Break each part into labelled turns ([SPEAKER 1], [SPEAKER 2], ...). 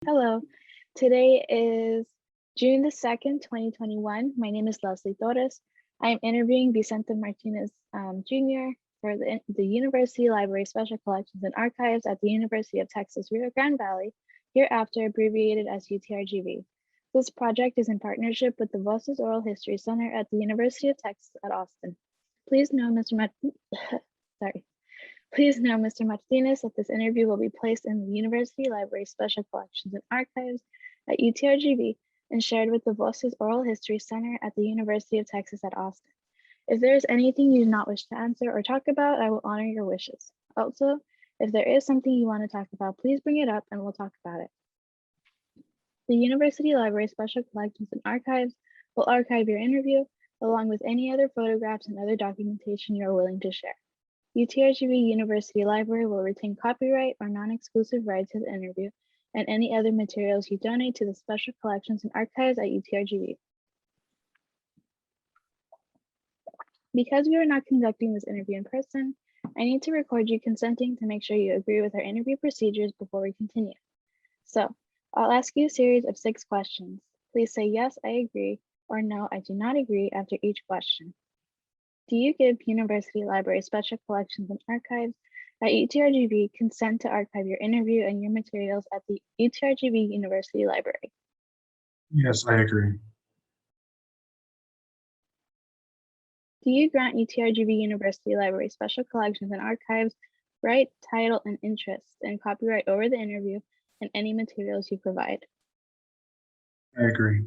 [SPEAKER 1] Hello, today is June the 2nd, 2021. My name is Leslie Torres. I am interviewing Vicente Martinez Jr. for the University Library Special Collections and Archives at the University of Texas, Rio Grande Valley, hereafter abbreviated as UTRGV. This project is in partnership with the Voces Oral History Center at the University of Texas at Austin. Please know Please know, Mr. Martinez, that this interview will be placed in the University Library Special Collections and Archives at UTRGV and shared with the Voces Oral History Center at the University of Texas at Austin. If there is anything you do not wish to answer or talk about, I will honor your wishes. Also, if there is something you want to talk about, please bring it up and we'll talk about it. The University Library Special Collections and Archives will archive your interview along with any other photographs and other documentation you are willing to share. UTRGV University Library will retain copyright or non-exclusive rights to the interview and any other materials you donate to the Special Collections and Archives at UTRGV. Because we are not conducting this interview in person, I need to record you consenting to make sure you agree with our interview procedures before we continue. So, I'll ask you a series of 6 questions. Please say yes, I agree, or no, I do not agree after each question. Do you give University Library Special Collections and Archives at UTRGV consent to archive your interview and your materials at the UTRGV University Library?
[SPEAKER 2] Yes, I agree.
[SPEAKER 1] Do you grant UTRGV University Library Special Collections and Archives right, title, and interest and copyright over the interview and any materials you provide?
[SPEAKER 2] I agree.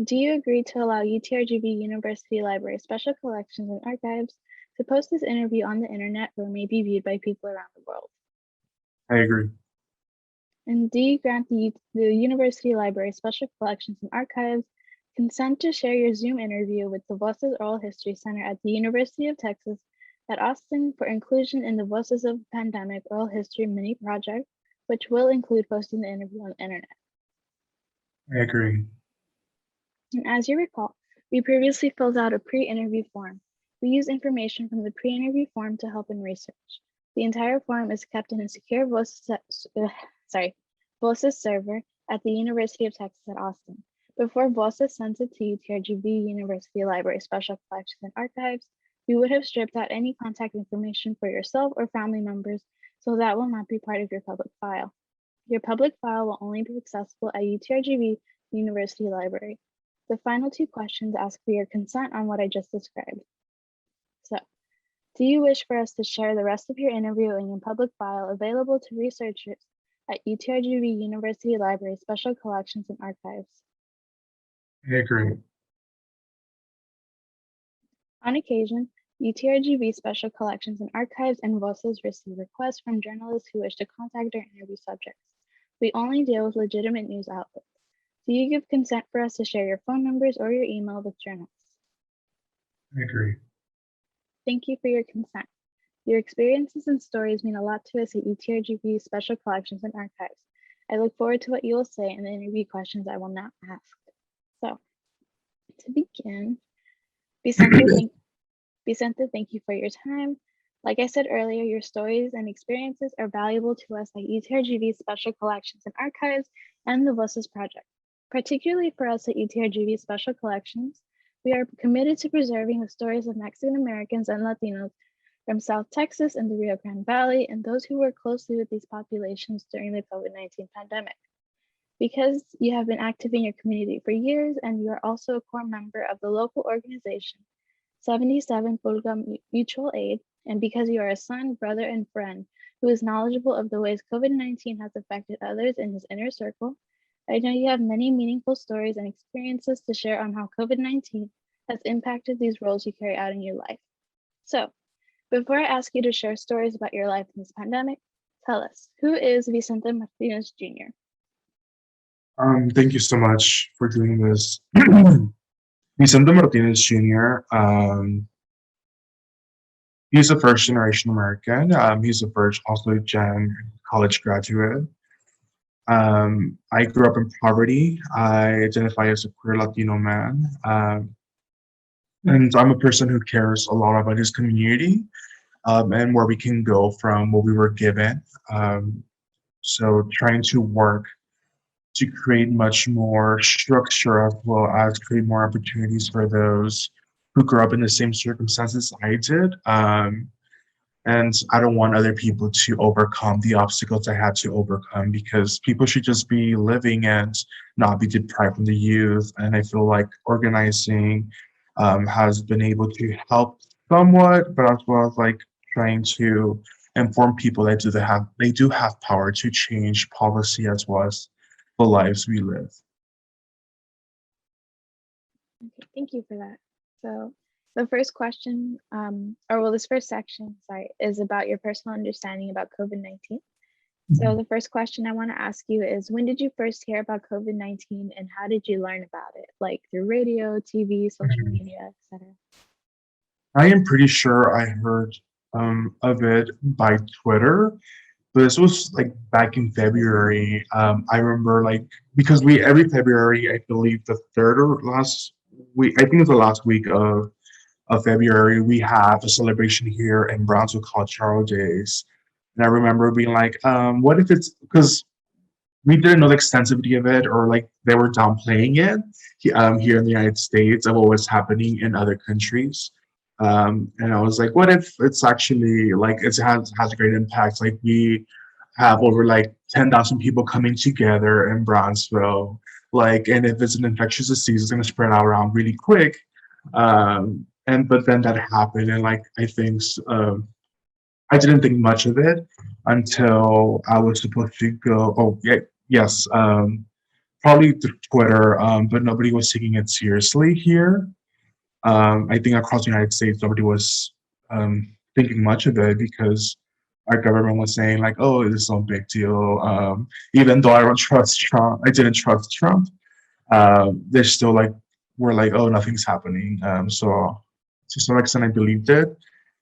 [SPEAKER 1] Do you agree to allow UTRGV University Library Special Collections and Archives to post this interview on the internet where it may be viewed by people around the world?
[SPEAKER 2] I agree.
[SPEAKER 1] And do you grant the University Library Special Collections and Archives consent to share your Zoom interview with the Voces Oral History Center at the University of Texas at Austin for inclusion in the Voices of the Pandemic Oral History mini project, which will include posting the interview on the internet?
[SPEAKER 2] I agree.
[SPEAKER 1] And as you recall, we previously filled out a pre-interview form. We use information from the pre-interview form to help in research. The entire form is kept in a secure Voces server at the University of Texas at Austin. Before Voces sends it to UTRGV University Library Special Collections and Archives, we would have stripped out any contact information for yourself or family members, so that will not be part of your public file. Your public file will only be accessible at UTRGV University Library. The final 2 questions ask for your consent on what I just described. So, do you wish for us to share the rest of your interview in your public file available to researchers at UTRGV University Library Special Collections and Archives?
[SPEAKER 2] I agree.
[SPEAKER 1] On occasion, UTRGV Special Collections and Archives and Voces receive requests from journalists who wish to contact our interview subjects. We only deal with legitimate news outlets. Do you give consent for us to share your phone numbers or your email with journalists?
[SPEAKER 2] I agree.
[SPEAKER 1] Thank you for your consent. Your experiences and stories mean a lot to us at UTRGV Special Collections and Archives. I look forward to what you will say in the interview questions I will now ask. So, to begin, Vicente, thank you for your time. Like I said earlier, your stories and experiences are valuable to us at UTRGV Special Collections and Archives and the Voces Project. Particularly for us at UTRGV Special Collections, we are committed to preserving the stories of Mexican Americans and Latinos from South Texas and the Rio Grande Valley and those who work closely with these populations during the COVID-19 pandemic. Because you have been active in your community for years and you are also a core member of the local organization 77 Pulga Mutual Aid, and because you are a son, brother, and friend who is knowledgeable of the ways COVID-19 has affected others in his inner circle, I know you have many meaningful stories and experiences to share on how COVID-19 has impacted these roles you carry out in your life. So, before I ask you to share stories about your life in this pandemic, tell us, who is Vicente Martinez Jr.?
[SPEAKER 2] Thank you so much for doing this. Vicente Martinez Jr. He's a first generation American. He's a first also gen college graduate. I grew up in poverty. I identify as a queer Latino man. And I'm a person who cares a lot about his community and where we can go from what we were given. So trying to work to create much more structure as well as create more opportunities for those who grew up in the same circumstances I did. And I don't want other people to overcome the obstacles I had to overcome because people should just be living and not be deprived from the youth. And I feel like organizing has been able to help somewhat, but as well as like trying to inform people that they do have power to change policy as well as the lives we live.
[SPEAKER 1] Okay, thank you for that. So the first question, or well, this first section, sorry, is about your personal understanding about COVID-19. So the first question I want to ask you is, when did you first hear about COVID-19 and how did you learn about it? Like through radio, TV, social
[SPEAKER 2] Mhm.
[SPEAKER 1] media, etc.
[SPEAKER 2] I am pretty sure I heard of it by Twitter, but this was like back in February. I remember like because we every February, I believe the third or last week, I think it's the last week of February, we have a celebration here in Brownsville called Charles Days. And I remember being like, what if it's because we didn't know the extensivity of it or like they were downplaying it here in the United States of what was happening in other countries. And I was like, what if it's actually like has a great impact? Like we have over like 10,000 people coming together in Brownsville. Like, and if it's an infectious disease, it's going to spread out around really quick. And but then that happened, and like I didn't think much of it until I was supposed to go. Oh, yeah, yes, probably through Twitter, but nobody was taking it seriously here. I think across the United States, nobody was thinking much of it because our government was saying like, "Oh, it is no big deal." Even though I don't trust Trump, I didn't trust Trump. They're still like, we're like, "Oh, nothing's happening." So to some extent, I believed it,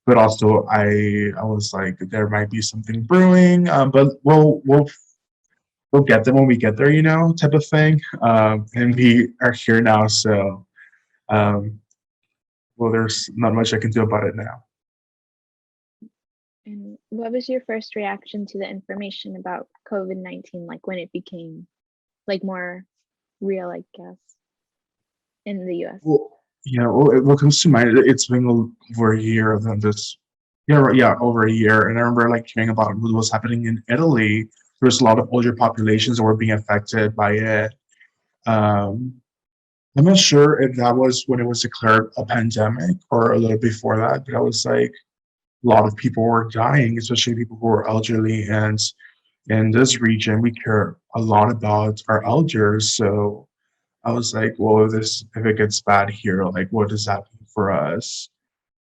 [SPEAKER 2] but also I was like, there might be something brewing, but we'll get there when we get there, type of thing. And we are here now, so um, well, there's not much I can do about it now.
[SPEAKER 1] And what was your first reaction to the information about COVID-19, like when it became like more real, I guess, in the US?
[SPEAKER 2] Well, yeah, well, what comes to mind, it's been over a year than this. Yeah, right, yeah, over a year. And I remember like hearing about what was happening in Italy. There was a lot of older populations that were being affected by it. Um, I'm not sure if that was when it was declared a pandemic or a little before that, but I was like, a lot of people were dying, especially people who were elderly. And in this region, we care a lot about our elders. So I was like, well, if it gets bad here, like, what does that mean for us?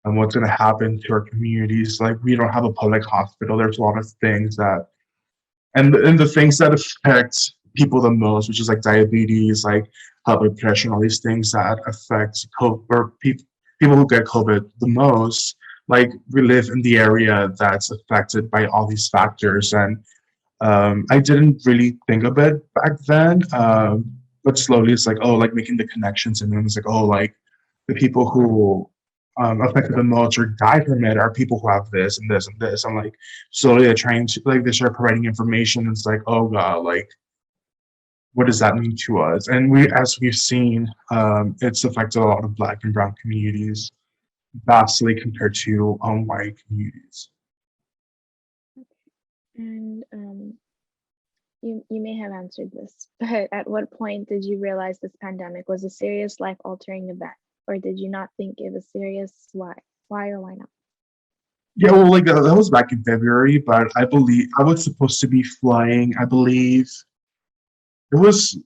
[SPEAKER 2] And what's going to happen to our communities? Like, we don't have a public hospital. There's a lot of things that, and the things that affect people the most, which is like diabetes, like high blood pressure, and all these things that affect COVID, or people who get COVID the most. Like, we live in the area that's affected by all these factors, and I didn't really think of it back then, but slowly it's like, oh, like making the connections, and then it's like, oh, like the people who affected the most or died from it are people who have this and this and this. I'm like, slowly they're trying to like they start providing information. And it's like, oh god, like what does that mean to us? And as we've seen, it's affected a lot of Black and Brown communities vastly compared to white communities.
[SPEAKER 1] And you may have answered this, but at what point did you realize this pandemic was a serious life-altering event, or did you not think it was serious? Why? Why or why not?
[SPEAKER 2] Yeah, well, like that was back in February, but I believe I was supposed to be flying. I believe it was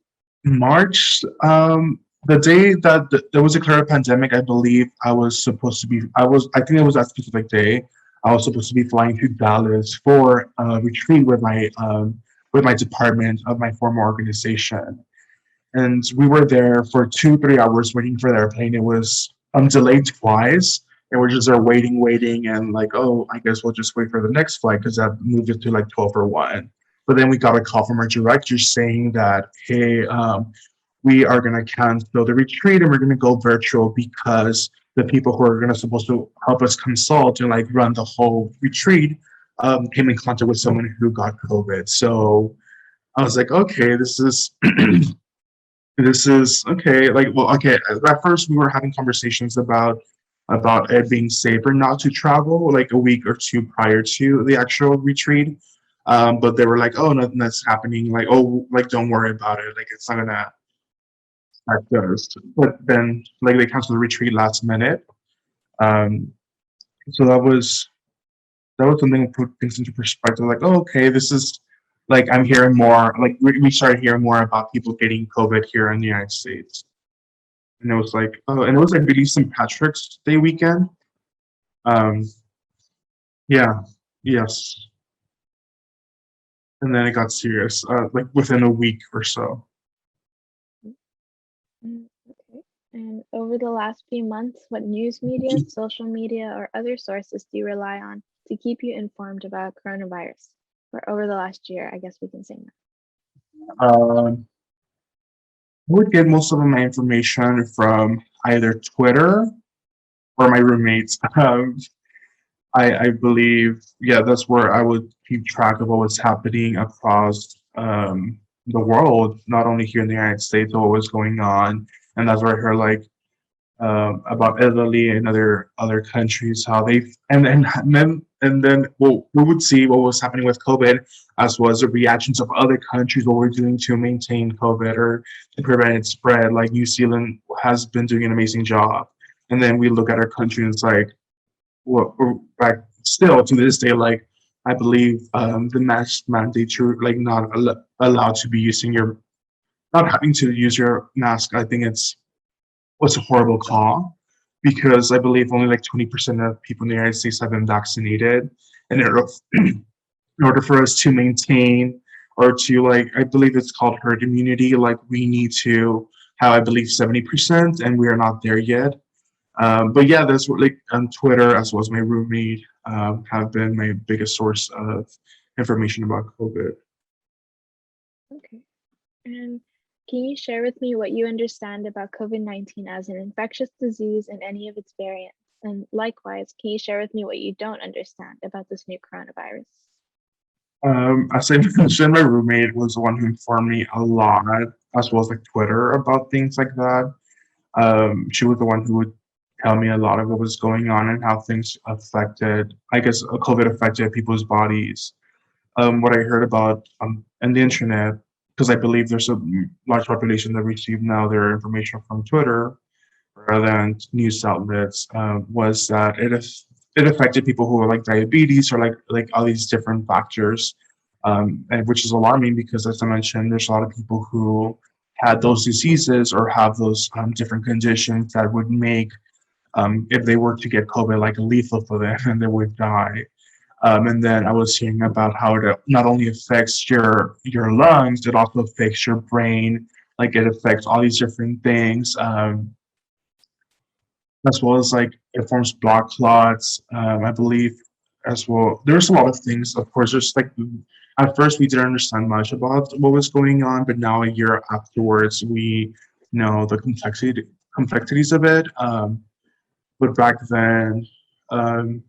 [SPEAKER 2] March. The day that there was declared a pandemic, I believe I was supposed to be. I think it was that specific day. I was supposed to be flying to Dallas for a retreat with my department of my former organization, and we were there for 2 3 hours waiting for the airplane. It was delayed twice, and we're just there waiting, and like, oh, I guess we'll just wait for the next flight because that moved it to like 12 or 1. But then we got a call from our director saying that, hey, we are going to cancel the retreat and we're going to go virtual because the people who are going to supposed to help us consult and like run the whole retreat came in contact with someone who got COVID. So I was like, okay, this is this is okay. Like, well, okay. At first, we were having conversations about it being safer not to travel like a week or two prior to the actual retreat. But they were like, oh, nothing that's happening. Like, oh, like don't worry about it. Like, it's not gonna affect us. But then, like, they canceled the retreat last minute. Um, so that was something to put things into perspective. Like, oh, okay, this is like I'm hearing more. Like, we started hearing more about people getting COVID here in the United States, and it was like, oh, and it was like really St. Patrick's Day weekend. Um, yeah, yes, and then it got serious, like within a week or so.
[SPEAKER 1] Okay. And over the last few months, what news media, social media, or other sources do you rely on to keep you informed about coronavirus? Or over the last year, I guess we can say
[SPEAKER 2] Um, I would get most of my information from either Twitter or my roommates. I believe, yeah, that's where I would keep track of what was happening across the world, not only here in the United States, but what was going on. And that's where I heard like about Italy and other countries, how they and then well, we would see what was happening with COVID, as was the reactions of other countries, what we're doing to maintain COVID or to prevent its spread. Like New Zealand has been doing an amazing job, and then we look at our country and it's like, well, like still to this day, like I believe the mask mandate, you're like not allowed to be using your, not having to use your mask. I think it's was a horrible call because I believe only like 20% of people in the United States have been vaccinated. And in order for us to maintain or to like, I believe it's called herd immunity, like we need to have, I believe, 70%, and we are not there yet. But yeah, that's what like on Twitter as well as my roommate have been my biggest source of information about COVID.
[SPEAKER 1] that. Okay. And can you share with me what you understand about COVID-19 as an infectious disease and any of its variants? And likewise, can you share with me what you don't understand about this new coronavirus?
[SPEAKER 2] As I mentioned, my roommate was the one who informed me a lot, as well as like Twitter about things like that. She was the one who would tell me a lot of what was going on and how things affected, I guess, COVID affected people's bodies. What I heard about on the internet, because I believe there's a large population that receive now their information from Twitter rather than news outlets, was that it affected people who are like diabetes or like all these different factors, and which is alarming because, as I mentioned, there's a lot of people who had those diseases or have those different conditions that would make, if they were to get COVID, like lethal for them and they would die. And then I was hearing about how it not only affects your lungs, it also affects your brain. Like it affects all these different things, as well as like it forms blood clots. I believe as well. There's a lot of things. Of course, there's like at first we didn't understand much about what was going on, but now a year afterwards we know the complexities of it. But back then, um,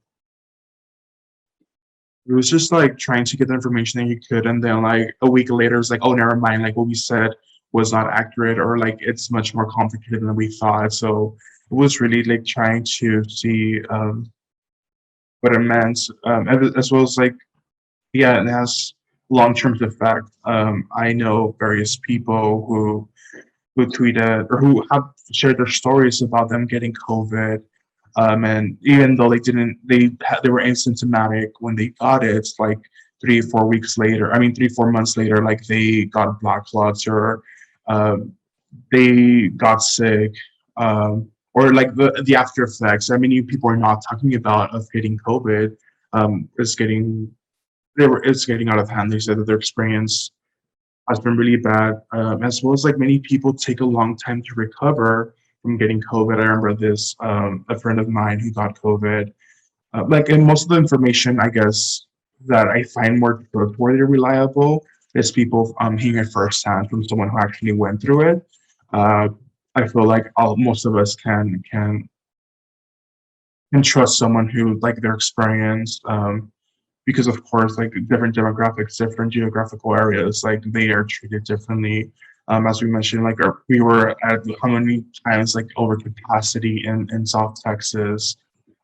[SPEAKER 2] it was just like trying to get the information that you could, and then like a week later, it's like, oh, never mind. Like what we said was not accurate, or like it's much more complicated than we thought. So it was really like trying to see what it meant, as well as like, yeah, it has long-term effect. I know various people who tweeted or who have shared their stories about them getting COVID. And even though they were asymptomatic when they got it, it's like 3 or 4 weeks later. I mean, 3 or 4 months later, like they got blood clots or um, they got sick, or like the after effects. I mean, people are not talking about of getting COVID. It's getting it's getting out of hand. They said that their experience has been really bad, as well as like many people take a long time to recover from getting COVID. I remember this a friend of mine who got COVID. Like, and most of the information, I guess, that I find more trustworthy or reliable is people hearing it firsthand from someone who actually went through it. Uh, I feel like most of us can trust someone who like their experience. because of course, like different demographics, different geographical areas, like they are treated differently. As we mentioned, like we were at how many times like over capacity in South Texas.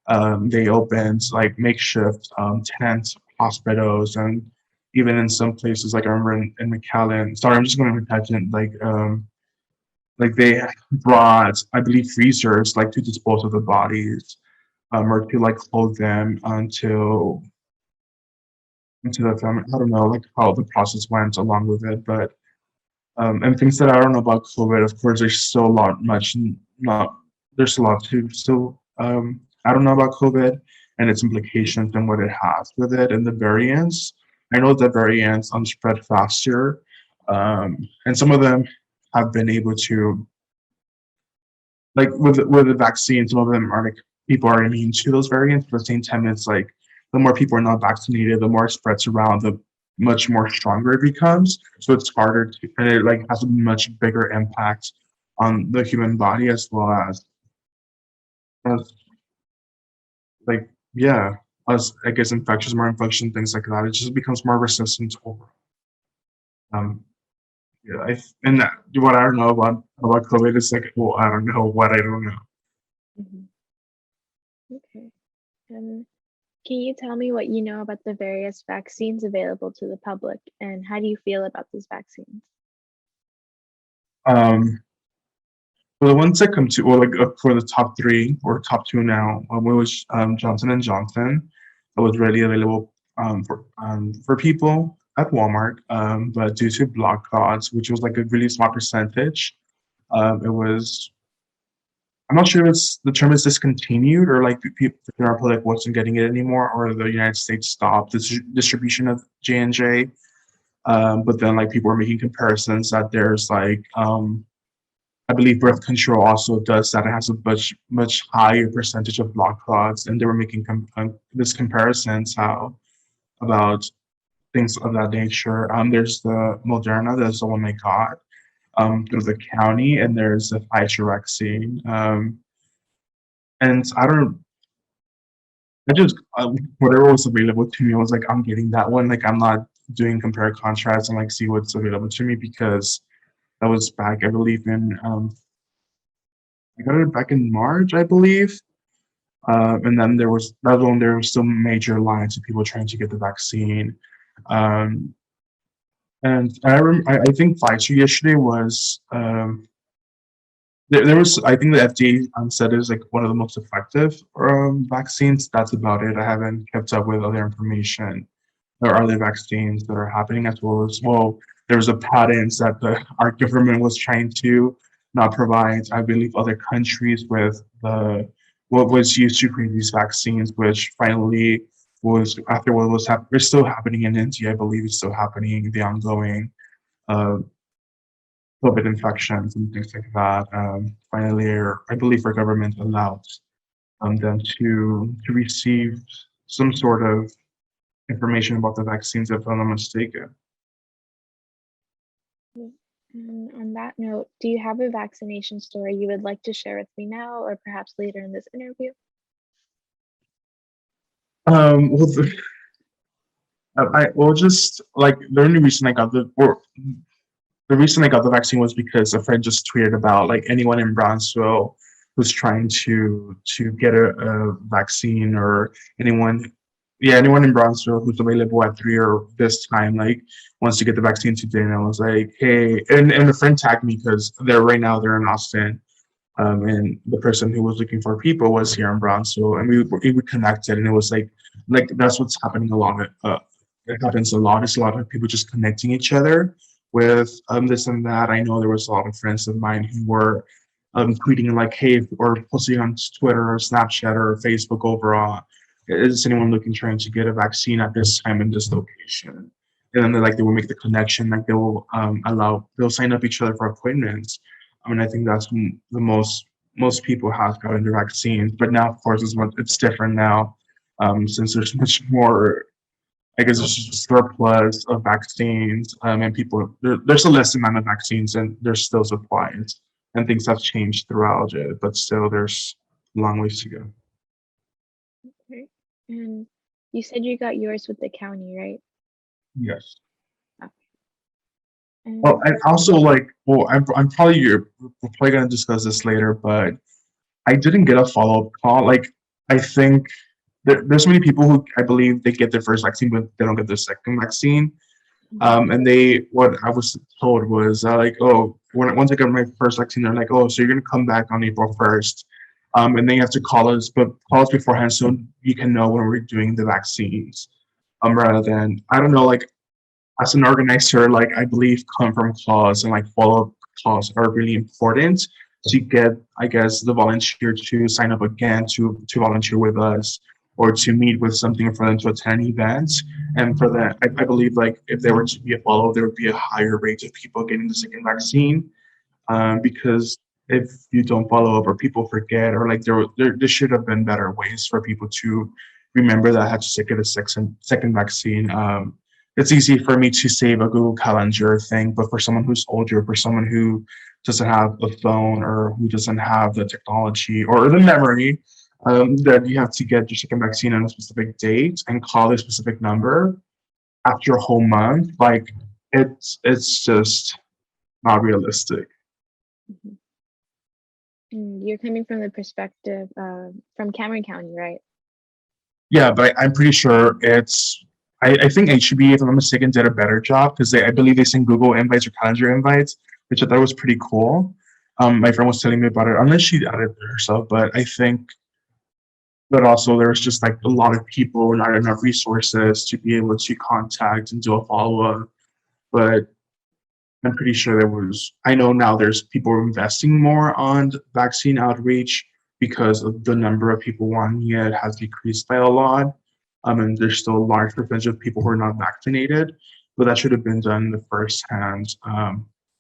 [SPEAKER 2] They opened like makeshift tent hospitals, and even in some places, like I remember in McAllen. Sorry, I'm just going to touch it. Like they brought, I believe, freezers like to dispose of the bodies, or to like hold them until the family. I don't know like how the process went along with it, but and things that I don't know about COVID. Of course, there's still a lot much not there's a lot to still I don't know about COVID and its implications and what it has with it and the variants. I know the variants spread faster, and some of them have been able to like with the vaccine. Some of them are like people are immune to those variants. But at the same time, it's like the more people are not vaccinated, the more it spreads around, the much more stronger it becomes. So it's harder to, and it like has a much bigger impact on the human body as well as like yeah, as I guess infections, more infection, things like that. It just becomes more resistant overall. Um, yeah, and that, what I don't know about COVID is like, well, I don't know what I don't know.
[SPEAKER 1] Mhm. Okay. And can you tell me what you know about the various vaccines available to the public and how do you feel about these vaccines?
[SPEAKER 2] Um, for the ones that come to, well, like for the top three or top two now, it was Johnson and Johnson. That was readily available for people at Walmart, but due to block odds, which was like a really small percentage, it was. I'm not sure if it's the term is discontinued or like people in our public wasn't getting it anymore, or the United States stopped the distribution of J&J. But then like people were making comparisons that there's like I believe birth control also does that. It has a much higher percentage of blood clots, and they were making this comparisons how about things of that nature. There's the Moderna, that's the one they got through the county, and there's the Pfizer vaccine. And I just whatever was available to me, I was like, I'm getting that one. Like I'm not doing compare contrast and like see what's available to me because that was back, I believe, in I got it back in March, I believe. And then that was when there was some major lines of people trying to get the vaccine. Um, and I think Pfizer yesterday was there was I think the FDA said it was like one of the most effective vaccines. That's about it. I haven't kept up with other information or other vaccines that are happening as well. There was a patent that our government was trying to not provide, I believe, other countries with the what was used to create these vaccines, which finally was after what was happening. It's still happening in India, I believe. It's still happening. The ongoing uh, COVID infections and things like that. Finally, I believe our government allowed them to receive some sort of information about the vaccines, if I'm not mistaken.
[SPEAKER 1] And on that note, do you have a vaccination story you would like to share with me now or perhaps later in this interview?
[SPEAKER 2] Well, I well just like the only reason I got the reason I got the vaccine was because a friend just tweeted about like anyone in Brownsville who's trying to get a vaccine or anyone, yeah, anyone in Brownsville who's available at 3 or this time, like wants to get the vaccine today. And I was like, hey, and a friend tagged me because they're right now they're in Austin. And the person who was looking for people was here in Brownsville, and we connected, and it was like that's what's happening a lot. It happens a lot. It's a lot of people just connecting each other with this and that. I know there was a lot of friends of mine who were tweeting like, "Hey," or posting on Twitter or Snapchat or Facebook overall. Is anyone looking trying to get a vaccine at this time in this location? And then they will make the connection, like they will they'll sign up each other for appointments. I mean, I think that's the most people have gotten the vaccines, but now, of course, it's different now, since there's much more. I guess there's just a surplus of vaccines, and there's a less amount of vaccines, and there's still supplies, and things have changed throughout it, but still, there's a long ways to go.
[SPEAKER 1] Okay. And You said you got yours with the county, right?
[SPEAKER 2] Yes.
[SPEAKER 1] Okay.
[SPEAKER 2] Well,
[SPEAKER 1] And
[SPEAKER 2] and also like, well, I'm probably we're probably gonna discuss this later, but I didn't get a follow-up call. Like, I think there's many people who I believe they get their first vaccine, but they don't get their second vaccine.
[SPEAKER 1] mhm,
[SPEAKER 2] And what I was told was like, oh, once I got my first vaccine, they're like, oh, so you're gonna come back on April 1st, and then you have to call us, but call us beforehand so you can know when we're doing the vaccines. Rather than I don't know, like as an organizer, like I believe confirm calls and like follow up calls are really important to get, I guess, the volunteer to sign up again to volunteer with us or to meet with something for them to attend events. And for that, I believe like if there were to be a follow, there would be a higher rate of people getting the second vaccine. Because if you don't follow up or people forget or like there should have been better ways for people to remember that I had to get a second vaccine. It's easy for me to save a Google Calendar thing, but for someone who's older, for someone who doesn't have a phone or who doesn't have the technology or the memory, that you have to get your second vaccine on a specific date and call a specific number after a whole month, like it's just not realistic.
[SPEAKER 1] mhm. And you're coming from the perspective from Cameron County, right?
[SPEAKER 2] Yeah, but I'm pretty sure it's. I think HB, if I'm not mistaken, did a better job because I believe they send Google invites or calendar invites, which I thought was pretty cool. My friend was telling me about it, unless she added it herself, but I think. But also, there's just like a lot of people, not enough resources to be able to contact and do a follow up. But I'm pretty sure there was. I know now there's people investing more on vaccine outreach because of the number of people wanting it has decreased by a lot. And there's still a large percentage of people who are not vaccinated, but that should have been done in the first hand.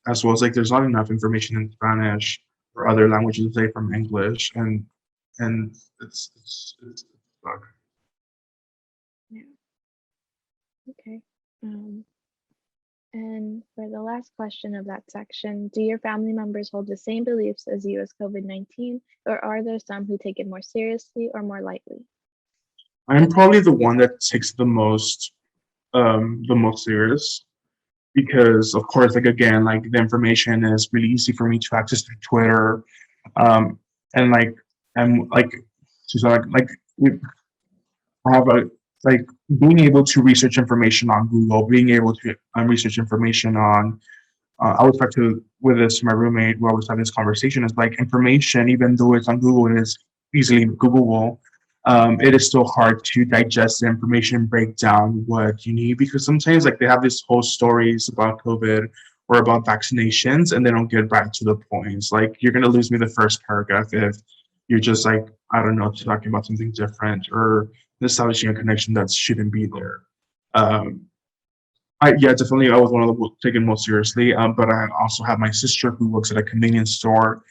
[SPEAKER 2] As well as like there's not enough information in Spanish or other languages, say from English, and it's
[SPEAKER 1] Yeah. Okay. Um, and for the last question of that section, do your family members hold the same beliefs as you as COVID-19, or are there some who take it more seriously or more lightly?
[SPEAKER 2] I'm probably the one that takes the most serious because of course like again like the information is really easy for me to access through Twitter, um and like I'm like so like I have a like being able to research information on Google, being able to research information on I was talking to with this my roommate who I was having this conversation is like information, even though it's on Google and it's easily Googleable, it is still hard to digest the information and break down what you need because sometimes like they have this whole stories about COVID or about vaccinations and they don't get right to the points. Like you're gonna lose me the first paragraph if you're just like, I don't know, talking about something different or establishing a connection that shouldn't be there. Um, yeah, definitely. I was one of the taken most seriously. But I also have my sister who works at a convenience store,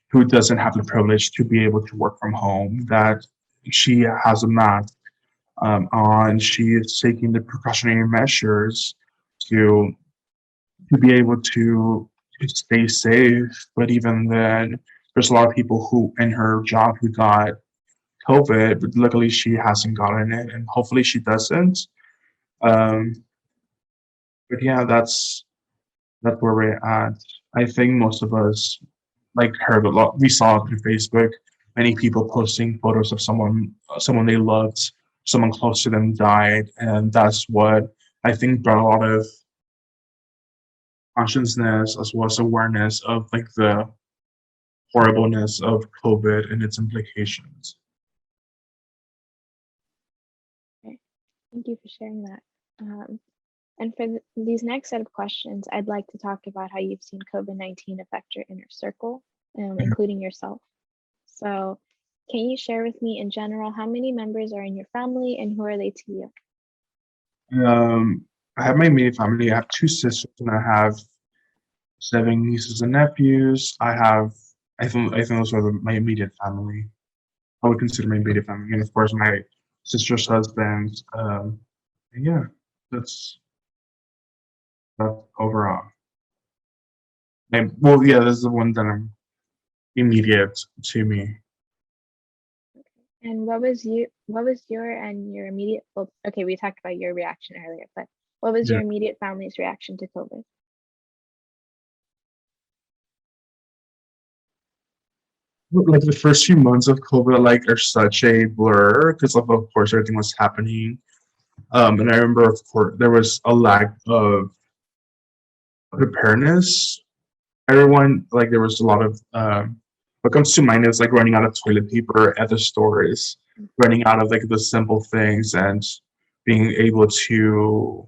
[SPEAKER 2] who doesn't have the privilege to be able to work from home. That she has a mask on. She is taking the precautionary measures to be able to stay safe. But even then, there's a lot of people who in her job who got COVID, but luckily she hasn't gotten it, and hopefully she doesn't. Um, but yeah, that's where we're at. I think most of us like heard a lot. We saw through Facebook many people posting photos of someone they loved, someone close to them died, and that's what I think brought a lot of consciousness as well as awareness of like the horribleness of COVID and its implications.
[SPEAKER 1] Okay. Thank you for sharing that. And for these next set of questions, I'd like to talk about how you've seen COVID-19 affect your inner circle, including yourself. So, can you share with me in general how many members are in your family and who are they to you?
[SPEAKER 2] Um, I have my immediate family. I have two sisters, and I have seven nieces and nephews. I think those are my immediate family. I would consider my immediate family, and of course my sister's husband. And yeah, that's that's overall. And well, yeah, this is the one that I'm immediate to me.
[SPEAKER 1] And what was your and your immediate, well, okay, we talked about your reaction earlier, but what was
[SPEAKER 2] Yeah.
[SPEAKER 1] your immediate family's reaction to COVID?
[SPEAKER 2] Like the first few months of COVID, like are such a blur because of course everything was happening. And I remember, of course, there was a lack of preparedness. Everyone, like, there was a lot of what comes to mind is like running out of toilet paper at the stores, running out of like the simple things, and being able to,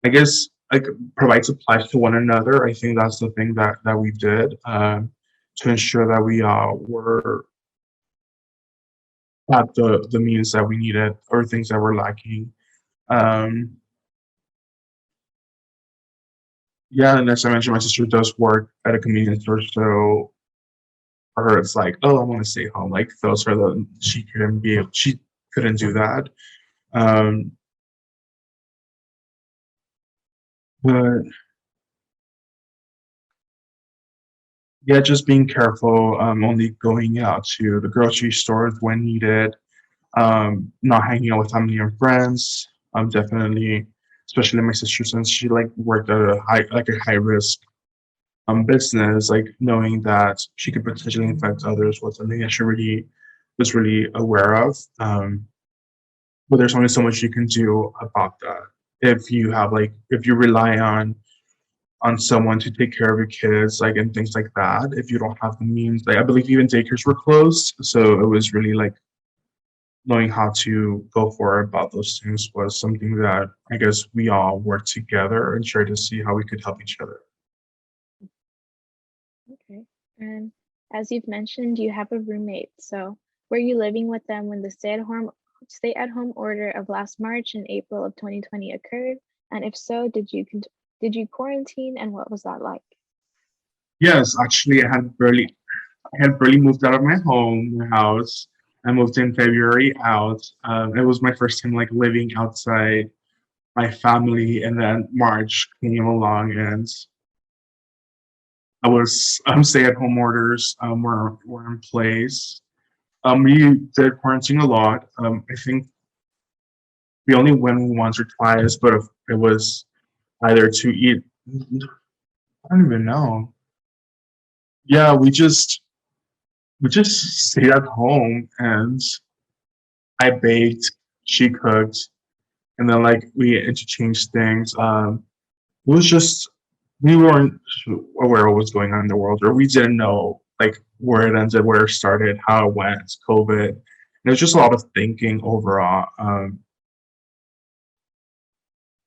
[SPEAKER 2] I guess, like provide supplies to one another. I think that's the thing that we did to ensure that we were had the means that we needed or things that were lacking. Um, yeah, and as I mentioned, my sister does work at a convenience store, so for her, it's like, oh, I want to stay home. Like those are the she couldn't do that. Um, but yeah, just being careful. Only going out to the grocery stores when needed. Not hanging out with family and friends. Definitely, especially my sister since she like worked at a high risk business, like knowing that she could potentially infect others was something that she really was really aware of. But there's only so much you can do about that. If you have like if you rely on someone to take care of your kids, like and things like that, if you don't have the means, like I believe even daycares were closed, so it was really like knowing how to go forward about those things was something that I guess we all worked together and tried to see how we could help each other.
[SPEAKER 1] Okay. And as you've mentioned, you have a roommate. So were you living with them when the stay-at-home order of last March and April of 2020 occurred? And if so, did you quarantine and what was that like?
[SPEAKER 2] Yes, actually, I had barely moved out of my house. I moved in February out. It was my first time like living outside my family, and then March came along, and I was stay-at-home orders were in place. We did quarantine a lot. I think we only went once or twice, but if it was either to eat. I don't even know. Yeah, we just stayed at home, and I baked, she cooked, and then like we interchanged things. It was just we weren't aware of what was going on in the world, or we didn't know like where it ended, where it started, how it went, COVID. And it was just a lot of thinking overall.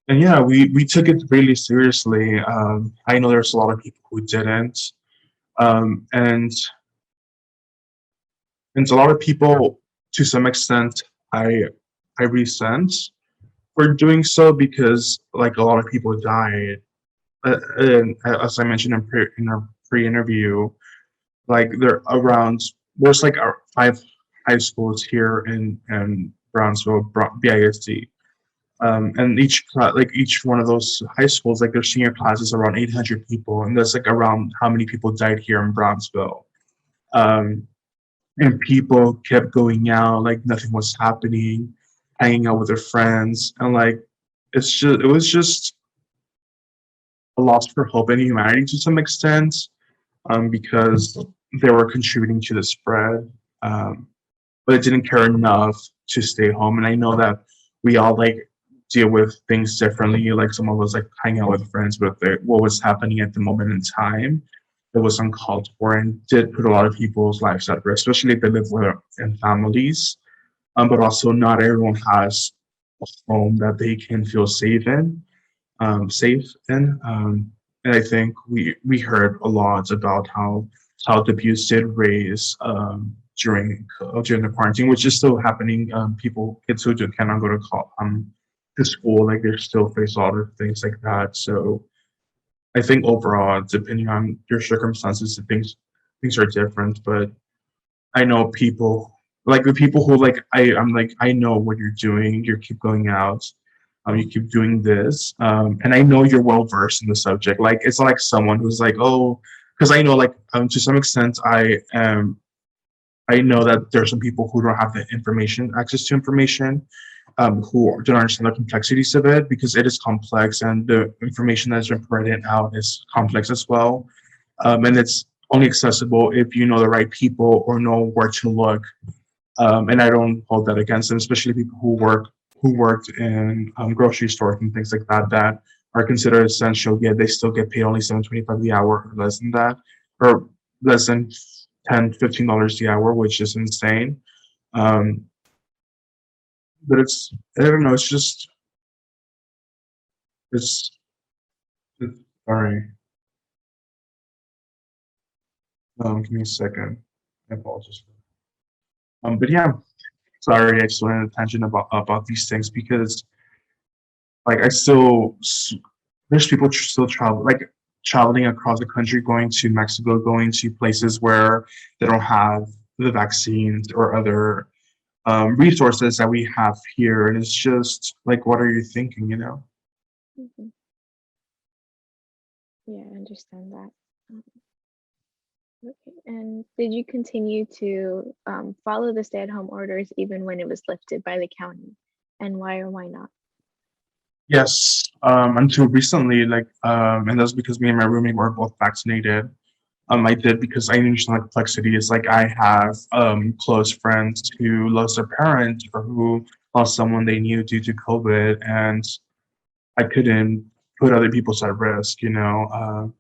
[SPEAKER 2] And yeah, we took it really seriously. I know there's a lot of people who didn't, um, and and a lot of people, to some extent, I I resent for doing so because like a lot of people died. And as I mentioned in our pre-interview, like there's like our 5 high schools here in Brownsville, BISD. And each one of those high schools, like their senior class is around 800 people, and that's like around how many people died here in Brownsville. Um, and people kept going out like nothing was happening, hanging out with their friends, and like it was just a loss for hope in humanity to some extent, because they were contributing to the spread, but it didn't care enough to stay home. And I know that we all like deal with things differently. Like some of us like hang out with friends, but what was happening at the moment in time, it was uncalled for and did put a lot of people's lives at risk, especially if they live with in families. But also not everyone has a home that they can feel safe in. And I think we heard a lot about how the abuse did raise during the quarantine, which is still happening. Kids who cannot go to school, like they still face a lot of things like that. So I think overall, depending on your circumstances, things are different. But I know people like the people who like I'm like I know what you're doing. You keep going out. You keep doing this, and I know you're well versed in the subject. Like it's not like someone who's like, oh, because I know like to some extent I know that there's some people who don't have the information, access to information, who don't understand the complexities of it because it is complex and the information that's been printed out is complex as well. And it's only accessible if you know the right people or know where to look. And I don't hold that against them, especially people who worked in grocery stores and things like that that are considered essential. Yet they still get paid only $7.25 the hour or less than that, or less than $10, $15 the hour, which is insane. Um, but it's I don't know. It's just it's, it's sorry. Give me a second. I apologize. But yeah, sorry. I just wanted a tangent about these things because like there's people still travel like traveling across the country, going to Mexico, going to places where they don't have the vaccines or other resources that we have here, and it's just like, what are you thinking? You know?
[SPEAKER 1] Mhm. Yeah, I understand that. Um, okay. And did you continue to follow the stay-at-home orders even when it was lifted by the county? And why or why not?
[SPEAKER 2] Yes. Until recently, and that's because me and my roommate were both vaccinated. I did because I understand the complexity. It's like I have close friends who lost their parent or who lost someone they knew due to COVID, and I couldn't put other people's at risk, you know.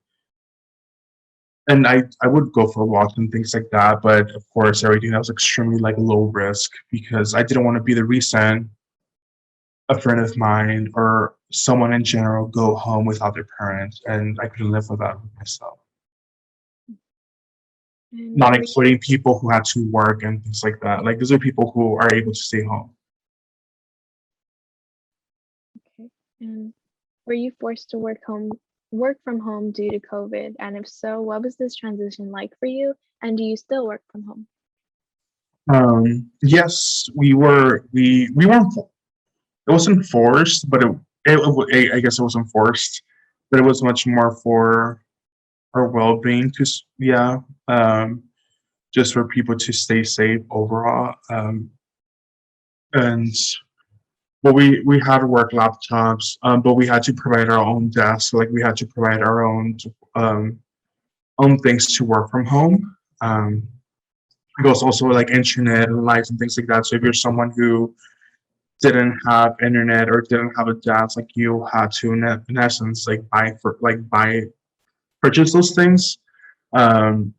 [SPEAKER 2] And I would go for walks and things like that, but of course, everything that was extremely like low risk because I didn't want to be the reason a friend of mine or someone in general go home without their parents, and I couldn't live with that with myself.
[SPEAKER 1] And
[SPEAKER 2] Not
[SPEAKER 1] were you
[SPEAKER 2] including people who had to work and things like that. Like those are people who are able to stay home.
[SPEAKER 1] okay? And were you forced to work from home due to COVID? And if so, what was this transition like for you? And do you still work from home?
[SPEAKER 2] Yes, we were. We weren't. It wasn't forced, but I guess it wasn't forced, but it was much more for our well-being. Yeah, um, just for people to stay safe overall. And well, we had work laptops, but we had to provide our own desks. Like we had to provide our um, own things to work from home. It was also like internet and lights and things like that. So if you're someone who didn't have internet or didn't have a desk, like you had to in essence like buy purchase those things. Um,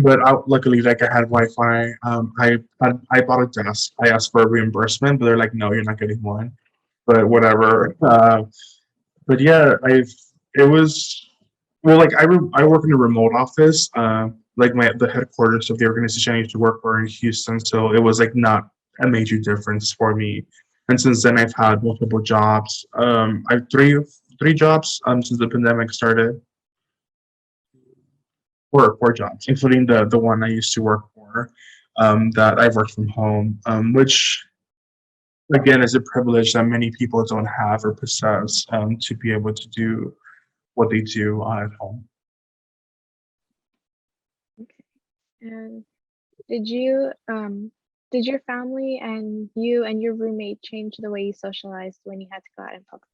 [SPEAKER 2] but luckily, like I had Wi-Fi. I bought a desk. I asked for a reimbursement, but they're like, no, you're not getting one. But whatever. But yeah, it was well, like I work in a remote office. Like the headquarters of the organization I used to work for in Houston, so it was like not a major difference for me. And since then, I've had multiple jobs. I've three jobs since the pandemic started. Four jobs, including the one I used to work for. That I've worked from home, which again is a privilege that many people don't have or possess, to be able to do what they do at home.
[SPEAKER 1] Okay. And did you did your family and you and your roommate change the way you socialized when you had to go out in public?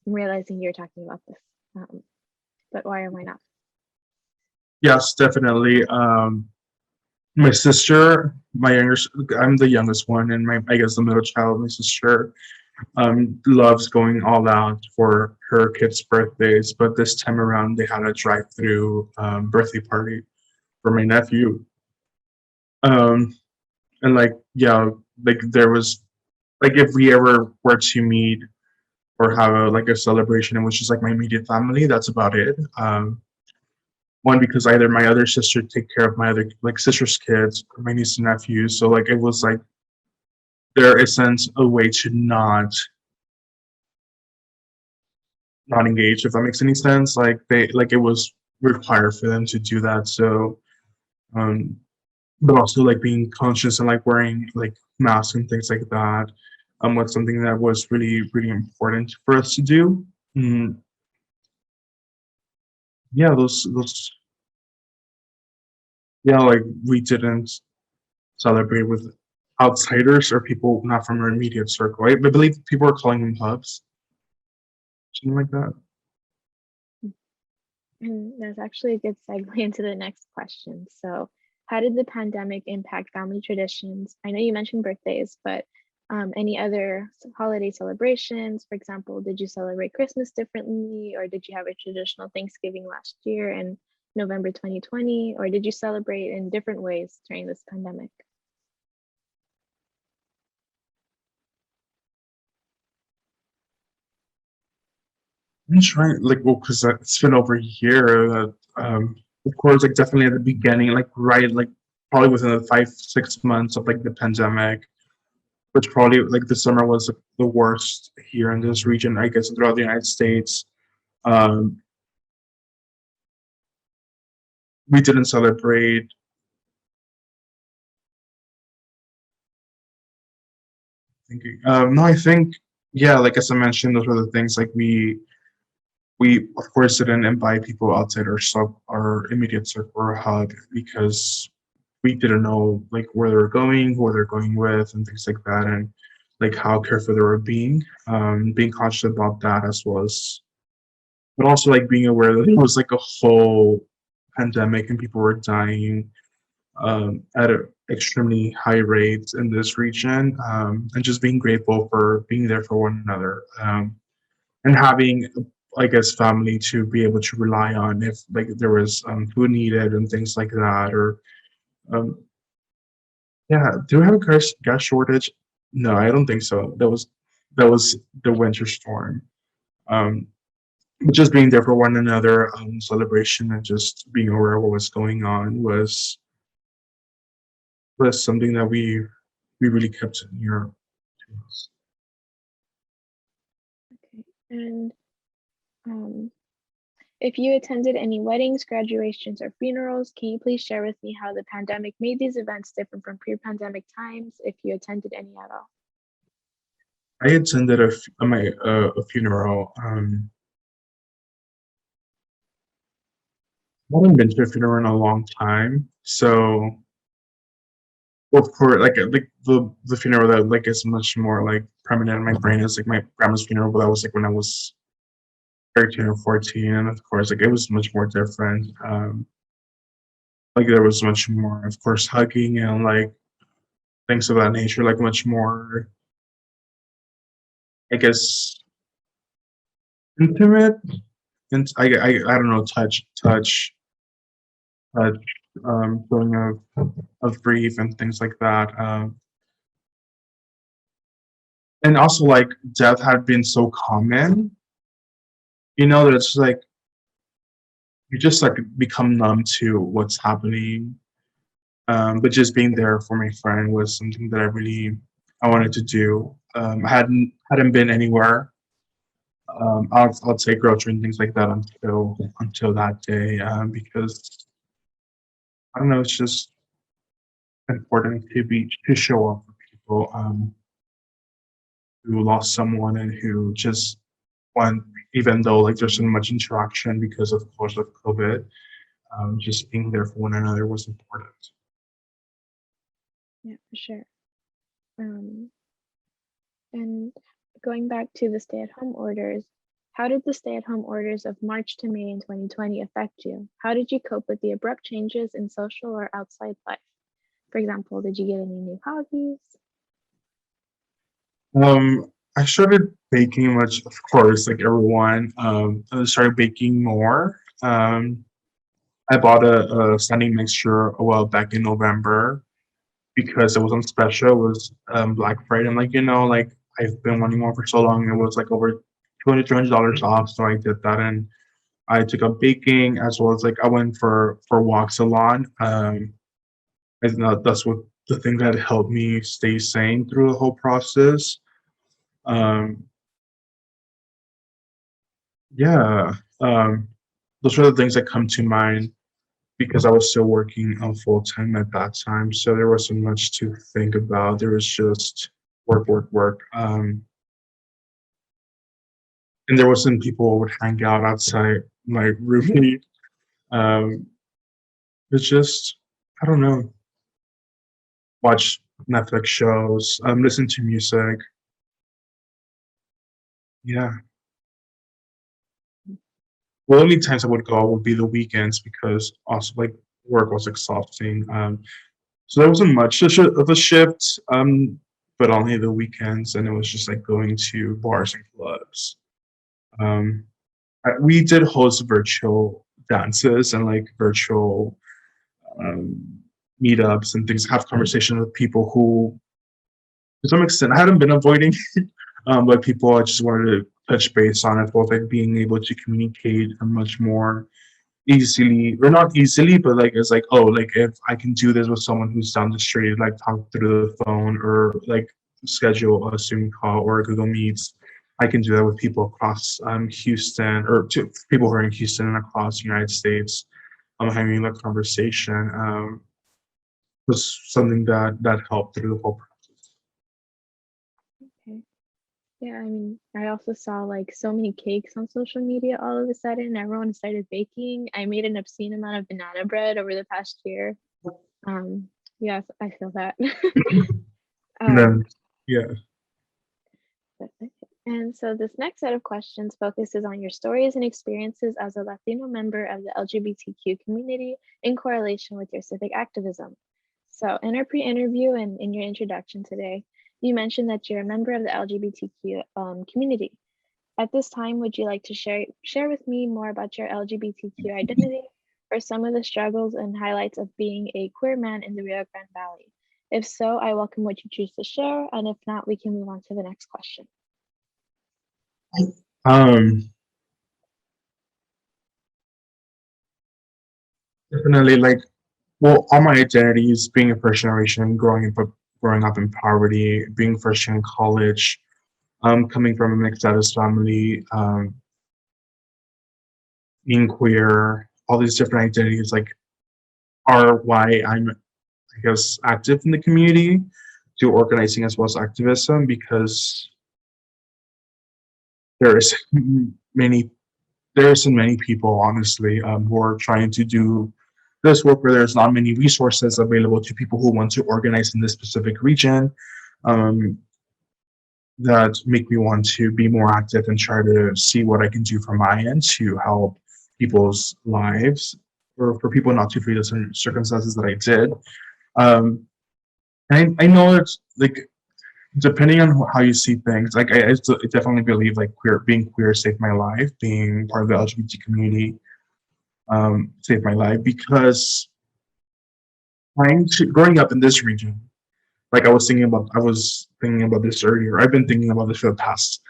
[SPEAKER 1] I'm realizing you're talking about this. But why or why not?
[SPEAKER 2] Yes, definitely. My sister, my younger, I'm the youngest one, and my I guess the middle child, my sister, loves going all out for her kids' birthdays. But this time around, they had a drive-through birthday party for my nephew. Um, and like, yeah, like there was like if we ever were to meet or have like a celebration in which is like my immediate family, that's about it. One because either my other sister take care of my other like sister's kids or my niece and nephews, so like it was like there isn't a way to not engage, if that makes any sense. Like they like it was required for them to do that. So um but also like being conscious and like wearing like masks and things like that was something that was really important for us to do. Mm, yeah, those yeah, like we didn't. celebrate with outsiders or people not from our immediate circle. I believe people are calling them hubs, something like that.
[SPEAKER 1] And that's actually a good segue into the next question. So, how did the pandemic impact family traditions? I know you mentioned birthdays, but any other holiday celebrations? For example, did you celebrate Christmas differently, or did you have a traditional Thanksgiving last year in November 2020, or did you celebrate in different ways during this pandemic?
[SPEAKER 2] I'm trying, like, well, because it's been over a year. Of course, like definitely at the beginning, like right, like probably within the 5 6 months of like the pandemic, which probably like the summer was the worst here in this region, I guess, throughout the United States. Um, we didn't celebrate. Thinking, no, I think yeah, like as I mentioned, those were the things like we of course didn't invite people outside our immediate circle or hub because we didn't know like where they were going, who they're going with, and things like that, and like how careful they were being conscious about that as well as, but also like being aware that it was like a whole pandemic and people were dying at an extremely high rates in this region, and just being grateful for being there for one another, and having, I guess, family to be able to rely on if like there was food needed and things like that, or um, yeah, do we have a gas shortage? No, I don't think so. That was the winter storm. Um, but just being there for one another, celebration and just being aware of what was going on was something that we really kept near to us.
[SPEAKER 1] Okay. And um, if you attended any weddings, graduations, or funerals, can you please share with me how the pandemic made these events different from pre-pandemic times, if you attended any at all?
[SPEAKER 2] I attended a funeral. I haven't been to a funeral in a long time, so well, for like the funeral that like is much more like prominent in my brain is like my grandma's funeral, but that was like when I was 13 or 14, and of course like it was much more different. Like there was much more, of course, hugging and like things of that nature, like much more, I guess, intimate. And I don't know, touch, feeling of grief and things like that. And also like death had been so common, that it's like you just like become numb to what's happening. But just being there for my friend was something that I wanted to do. I hadn't been anywhere. I'll take grocery and things like that until that day, because I don't know, it's just important to show up for people who lost someone and who just want, even though like there's so much interaction because of course of COVID, just being there for one another was important.
[SPEAKER 1] Yeah, for sure. Um, and going back to the stay-at-home orders, how did the stay-at-home orders of March to May in 2020 affect you? How did you cope with the abrupt changes in social or outside life? For example, did you get any new hobbies?
[SPEAKER 2] I started baking much, of course, like everyone. I started baking more. I bought a standing mixture a while back in November because it was on special. It was Black Friday. I'm like, like I've been wanting one for so long. It was like over 200 $300 off. So I did that, and I took up baking as well as like I went for walks a lot. I think that's what the thing that helped me stay sane through the whole process. Um, yeah, those are the things that come to mind because I was still working on full time at that time. So there wasn't much to think about. There was just work, work, work. And there wasn't people who would hang out outside my roommate. Um, it's just, I don't know. watch Netflix shows, listen to music. Yeah. The only times I would go would be the weekends because also like work was exhausting. So there wasn't much of a shift, but only the weekends, and it was just like going to bars and clubs. Um, we did host virtual dances and like virtual um, meetups and things, have conversation with people who, to some extent, I hadn't been avoiding, but people I just wanted to touch base on it, both like being able to communicate much more easily, or not easily, but like it's like, oh, like if I can do this with someone who's down the street, like talk through the phone or like schedule a Zoom call or a Google Meets, I can do that with people across Houston, or to people who are in Houston and across the United States. Having that conversation was something that helped through the whole process.
[SPEAKER 1] Okay. Yeah, I mean, I also saw like so many cakes on social media all of a sudden. Everyone started baking. I made an obscene amount of banana bread over the past year. Um, yes, I feel that.
[SPEAKER 2] And
[SPEAKER 1] um,
[SPEAKER 2] then, yeah.
[SPEAKER 1] but okay. And so this next set of questions focuses on your stories and experiences as a Latino member of the LGBTQ community in correlation with your civic activism. So in our pre-interview and in your introduction today, you mentioned that you're a member of the LGBTQ community. At this time, would you like to share with me more about your LGBTQ identity or some of the struggles and highlights of being a queer man in the Rio Grande Valley? If so, I welcome what you choose to share, and if not, we can move on to the next question.
[SPEAKER 2] Um, Definitely like, well, all my identities, being a first generation, growing up in poverty, being first gen in college, coming from a mixed status family, being queer, all these different identities like are why I'm, I guess, active in the community, do organizing as well as activism, because there is many there isn't many people honestly who are trying to do this work where there's not many resources available to people who want to organize in this specific region, um, that make me want to be more active and try to see what I can do from my end to help people's lives, or for people not to feel the certain circumstances that I did. Um, I know it's like, depending on how you see things, like I definitely believe like being queer saved my life, being part of the LGBT community saved my life, because growing up in this region, like I was thinking about this earlier. I've been thinking about this for the past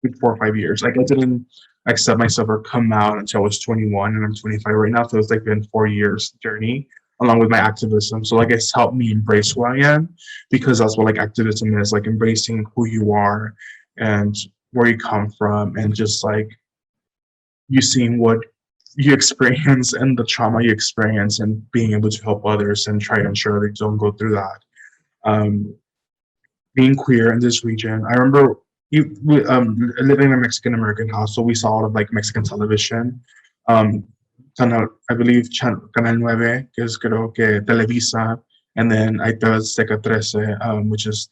[SPEAKER 2] like 4 or 5 years. Like I didn't accept myself or come out until I was 21, and I'm 25 right now. So it's like been 4 years journey along with my activism. So like it's helped me embrace who I am, because that's what like activism is, like embracing who you are and where you come from, and just like you seeing what you experience and the trauma you experience, and being able to help others and try to ensure they don't go through that. Um, Being queer in this region, I remember living in a Mexican American house, so we saw a lot of like Mexican television. Um, I believe Canal 9, que es creo que Televisa, and then I thought Azteca 13, which is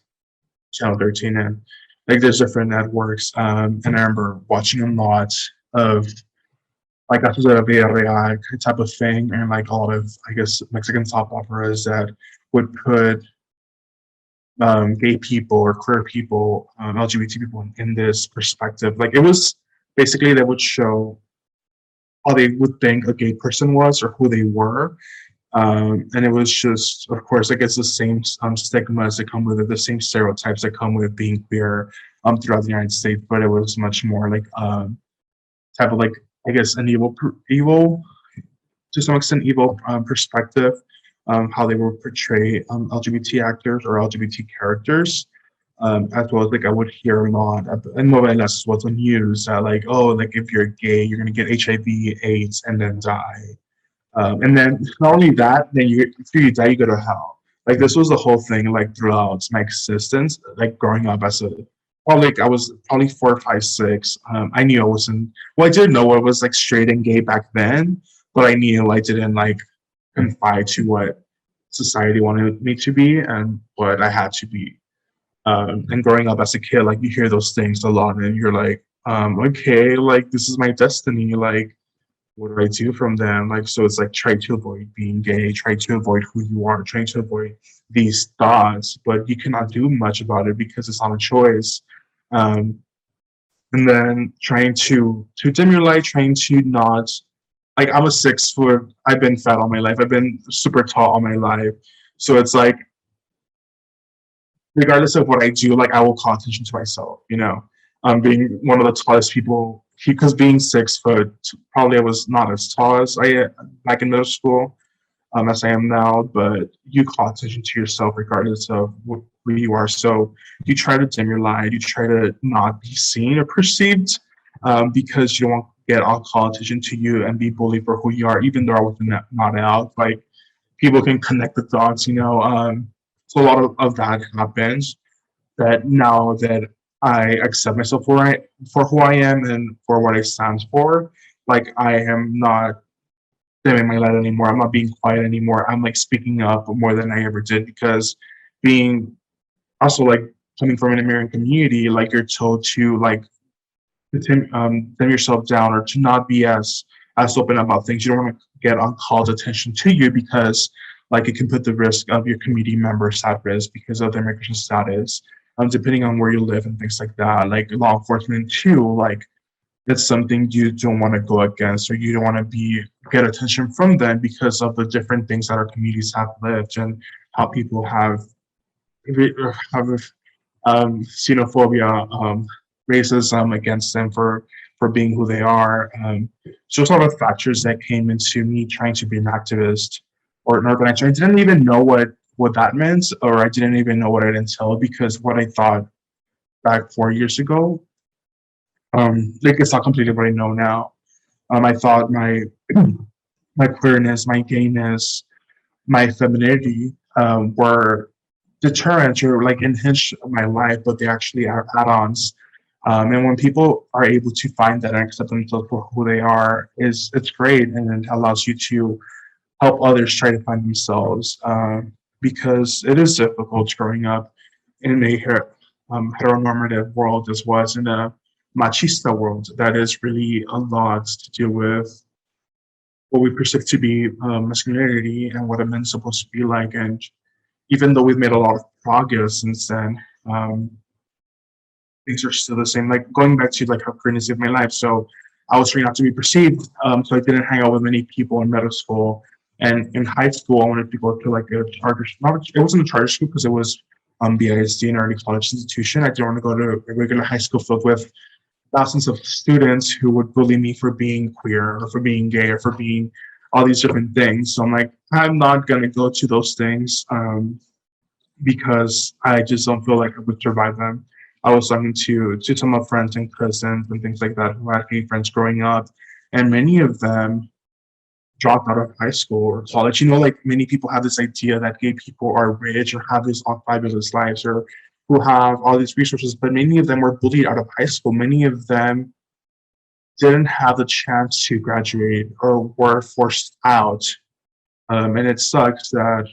[SPEAKER 2] Channel 13, and like there's different networks. And I remember watching a lot of like Casos de la Vida Real type of thing, and like a lot of, I guess, Mexican soap operas that would put gay people or queer people, LGBT people in this perspective. Like it was basically, they would show how they would think a gay person was or who they were. And it was just, of course, I guess the same stigmas that come with it, the same stereotypes that come with being queer throughout the United States, but it was much more like type of like, I guess, an evil, to some extent, evil perspective, how they would portray LGBT actors or LGBT characters, as well as like I would hear a lot in novelas as well as on news that like, oh, like if you're gay, you're gonna get HIV, AIDS, and then die. And then not only that, then if you die, you go to hell. Like this was the whole thing, like throughout my existence, like growing up as a, well, like I was probably 4, 5, 6. I knew I wasn't. Well, I didn't know I was like straight and gay back then, but I knew I didn't like confide to what. society wanted me to be and what I had to be. And growing up as a kid, like you hear those things a lot, and you're like, okay, like this is my destiny. Like, what do I do from then? Like, so it's like try to avoid being gay, try to avoid who you are, trying to avoid these thoughts, but you cannot do much about it because it's not a choice. Um, and then trying to dim your light, trying to not like I'm a 6 foot. I've been fat all my life. I've been super tall all my life. So it's like regardless of what I do, like I will call attention to myself. Being one of the tallest people because being 6 foot, probably I was not as tall as I back in middle school as I am now, but you call attention to yourself regardless of who you are. So you try to dim your light, you try to not be seen or perceived because you don't want to get all call attention to you and be bullied for who you are, even though I was not out. Like people can connect the dots. So a lot of that happens that now that I accept myself for who I am and for what I stand for, like I am not dimming my light anymore. I'm not being quiet anymore. I'm like speaking up more than I ever did because being also like coming from an American community, like you're told to like dim yourself down or to not be as open about things. You don't want to get uncalled attention to you because like it can put the risk of your community members at risk because of their immigration status. Depending on where you live and things like that, like law enforcement too, like it's something you don't want to go against or you don't want to be get attention from them because of the different things that our communities have lived and how people have xenophobia, racism against them for being who they are. So there's a lot of factors that came into me trying to be an activist or an organizer. I didn't even know what that meant, or I didn't even know what it entailed because what I thought back 4 years ago, like it's not completely what I know now. I thought my my queerness, my gayness, my femininity were deterrents or like enhance my life, but they actually are add-ons. And when people are able to find that and accept themselves for who they are, is it's great and it allows you to help others try to find themselves. Because it is difficult growing up in a heteronormative world as well as in a machista world that is really a lot to do with what we perceive to be masculinity and what a man's supposed to be like. And even though we've made a lot of progress since then, um, things are still the same. Like going back to like how queerness saved my life. So I was trying not to be perceived. So I didn't hang out with many people in middle school. And in high school, I wanted to go to like a charter. Not it wasn't a charter school because it was BISD, an early college institution. I didn't want to go to a regular high school filled with thousands of students who would bully me for being queer or for being gay or for being all these different things. So I'm like, I'm not gonna go to those things because I just don't feel like I would survive them. I was talking to some of friends and cousins and things like that who had gay friends growing up, and many of them dropped out of high school or college. Like many people have this idea that gay people are rich or have these fabulous lives or who have all these resources, but many of them were bullied out of high school. Many of them didn't have the chance to graduate or were forced out. And it sucks that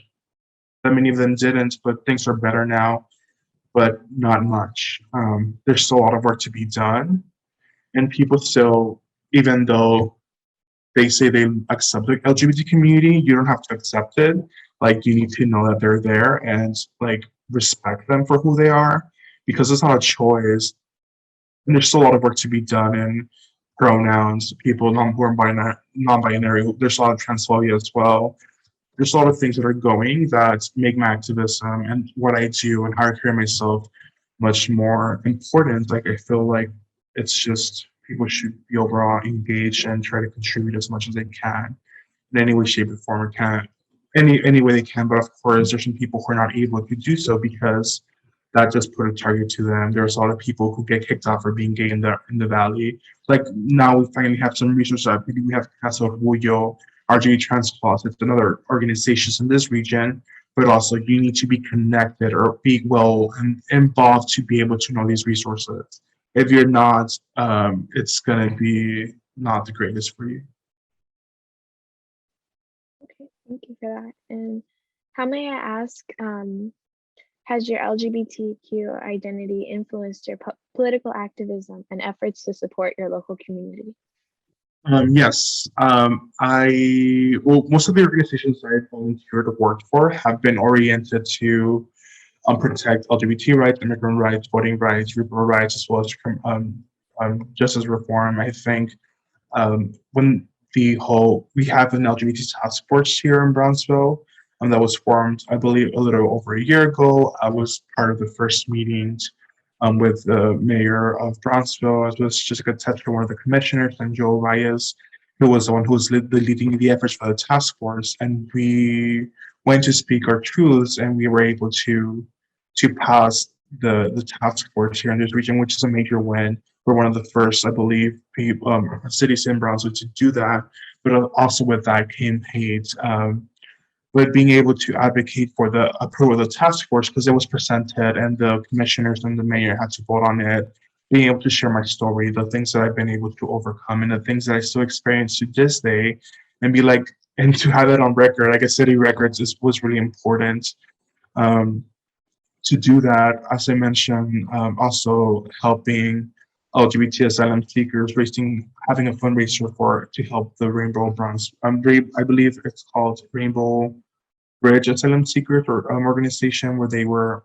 [SPEAKER 2] many of them didn't, but things are better now, but not much. There's still a lot of work to be done. And people still, even though they say they accept the LGBT community, you don't have to accept it. Like you need to know that they're there and like respect them for who they are because it's not a choice. And there's still a lot of work to be done in pronouns, people non-binary. There's a lot of transphobia as well. There's a lot of things that are going that make my activism and what I do and how I carry myself much more important. Like I feel like it's just people should be overall engaged and try to contribute as much as they can in any way, shape, or form, or can any way they can. But of course, there's some people who are not able to do so because that just put a target to them. There's a lot of people who get kicked out for being gay in the valley. Like now we finally have some resources. Maybe we have Casa Orgullo, RJ Trans Closet, and other organizations in this region. But also you need to be connected or be well and involved to be able to know these resources. If you're not, it's gonna be not the greatest for you.
[SPEAKER 1] Okay, thank you for that. And How may I ask, has your LGBTQ identity influenced your political activism and efforts to support your local community?
[SPEAKER 2] Yes, most of the organizations that I volunteered to work for have been oriented to protect LGBT rights, immigrant rights, voting rights, reproductive rights, as well as justice reform. I think when we have an LGBT task force here in Brownsville, that was formed, I believe, a little over a year ago. I was part of the first meetings with the mayor of Brownsville, as well as Jessica Tetra, one of the commissioners, and Joe Reyes, who was the one who was leading the efforts for the task force. And we went to speak our truths, and we were able to pass the task force here in this region, which is a major win. We're one of the first, I believe, cities in Brownsville to do that. But also with that came hate. With being able to advocate for the approval of the task force because it was presented and the commissioners and the mayor had to vote on it, being able to share my story, the things that I've been able to overcome and the things that I still experience to this day, and be like, and to have it on record, like a city records was really important. Um, to do that, as I mentioned, also helping LGBT asylum seekers, having a fundraiser to help the Rainbow Bronze. I believe it's called Rainbow Bridge Asylum Seekers or organization where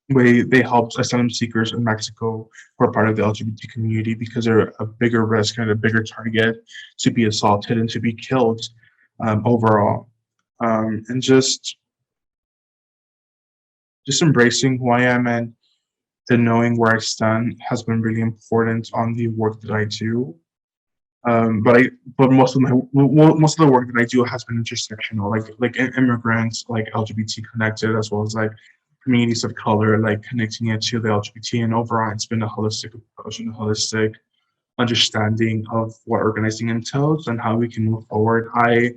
[SPEAKER 2] they help asylum seekers in Mexico who are part of the LGBT community because they're a bigger risk and a bigger target to be assaulted and to be killed overall. And just embracing who I am and knowing where I stand has been really important on the work that I do. But most of the work that I do has been intersectional, like immigrants, like LGBT connected, as well as like communities of color, like connecting it to the LGBT, and overall, it's been a holistic approach and a holistic understanding of what organizing entails and how we can move forward. I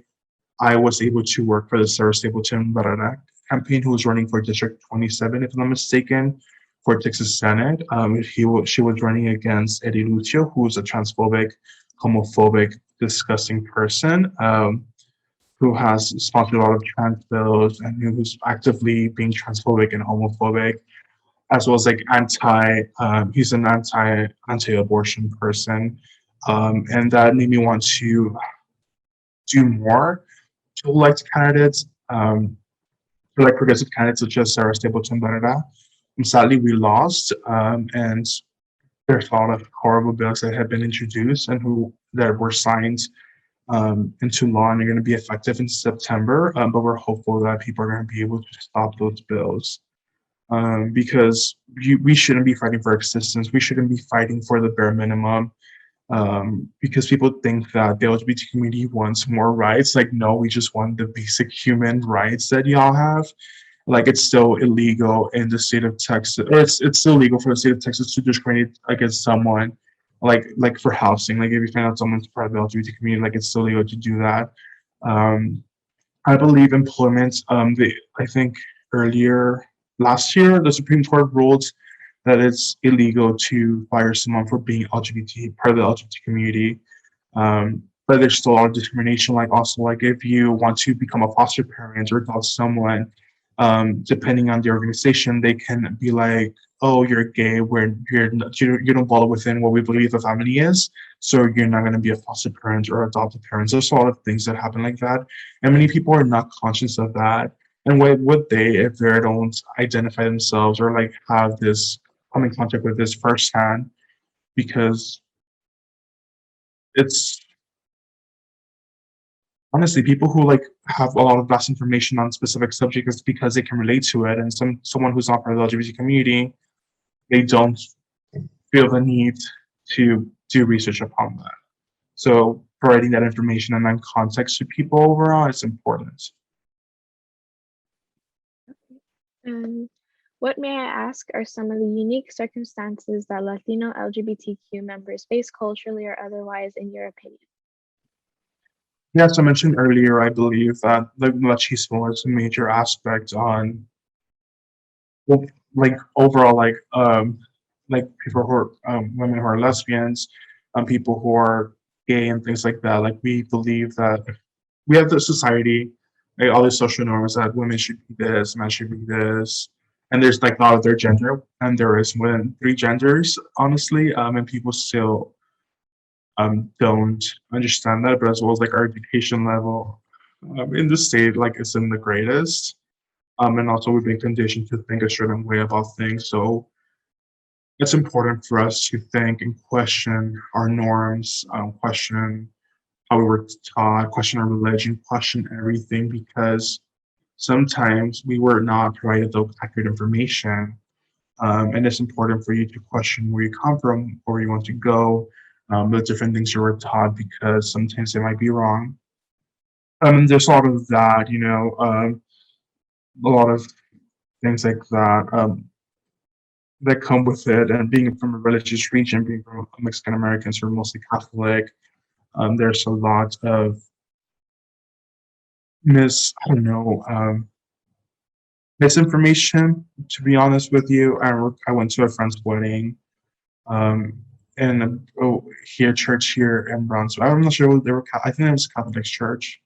[SPEAKER 2] was able to work for the Sarah Stapleton Barrera campaign, who was running for District 27, if I'm not mistaken, for Texas Senate. She was running against Eddie Lucio, who is a transphobic, homophobic, disgusting person who has sponsored a lot of trans bills and who's actively being transphobic and homophobic, as well as like he's an anti-abortion person, and that made me want to do more to elect candidates, for like progressive candidates such as Sarah Stapleton Barrera. Sadly, we lost, and there's a lot of horrible bills that have been introduced and that were signed into law and are going to be effective in September. But we're hopeful that people are going to be able to stop those bills because we shouldn't be fighting for existence. We shouldn't be fighting for the bare minimum because people think that the LGBT community wants more rights. Like, no, we just want the basic human rights that y'all have. Like, it's still illegal in the state of Texas, or it's still legal for the state of Texas to discriminate against someone, like for housing. Like, if you find out someone's part of the LGBT community, like it's still legal to do that. Um, I believe employment. I think earlier last year, the Supreme Court ruled that it's illegal to fire someone for being LGBT, part of the LGBT community. But there's still a lot of discrimination. Like also, like if you want to become a foster parent or adopt someone, depending on the organization, they can be like, "Oh, you're gay. You don't fall within what we believe a family is, so you're not going to be a foster parent or adoptive parent." There's a lot of things that happen like that, and many people are not conscious of that. And why would they if they don't identify themselves or like have this come in contact with this firsthand? Because it's honestly people who like have a lot of vast information on specific subjects because they can relate to it, and someone who's not part of the LGBT community, they don't feel the need to do research upon that. So providing that information and then context to people overall is important.
[SPEAKER 1] And what, may I ask, are some of the unique circumstances that Latino LGBTQ members face culturally or otherwise, in your opinion?
[SPEAKER 2] Yeah, as I mentioned earlier, I believe that like machismo is a major aspect on, well, like overall like people who are women who are lesbians, people who are gay and things like that. Like we believe that we have the society like all these social norms that women should be this, men should be this, and there's like not their gender, and there is more than three genders, honestly, and people still don't understand that, but as well as like our education level in the state, like isn't the greatest, and also we've been conditioned to think a certain way about things, so it's important for us to think and question our norms, question how we were taught, question our religion, question everything, because sometimes we were not provided the accurate information. And it's important for you to question where you come from, where you want to go, the different things you were taught, because sometimes they might be wrong. There's a lot of that, a lot of things like that that come with it. And being from a religious region, being from Mexican Americans who are mostly Catholic, there's a lot of I don't know, misinformation, to be honest with you. I went to a friend's wedding, um, in here church here in Brunswick. I'm not sure what they were. I think it was Catholic church.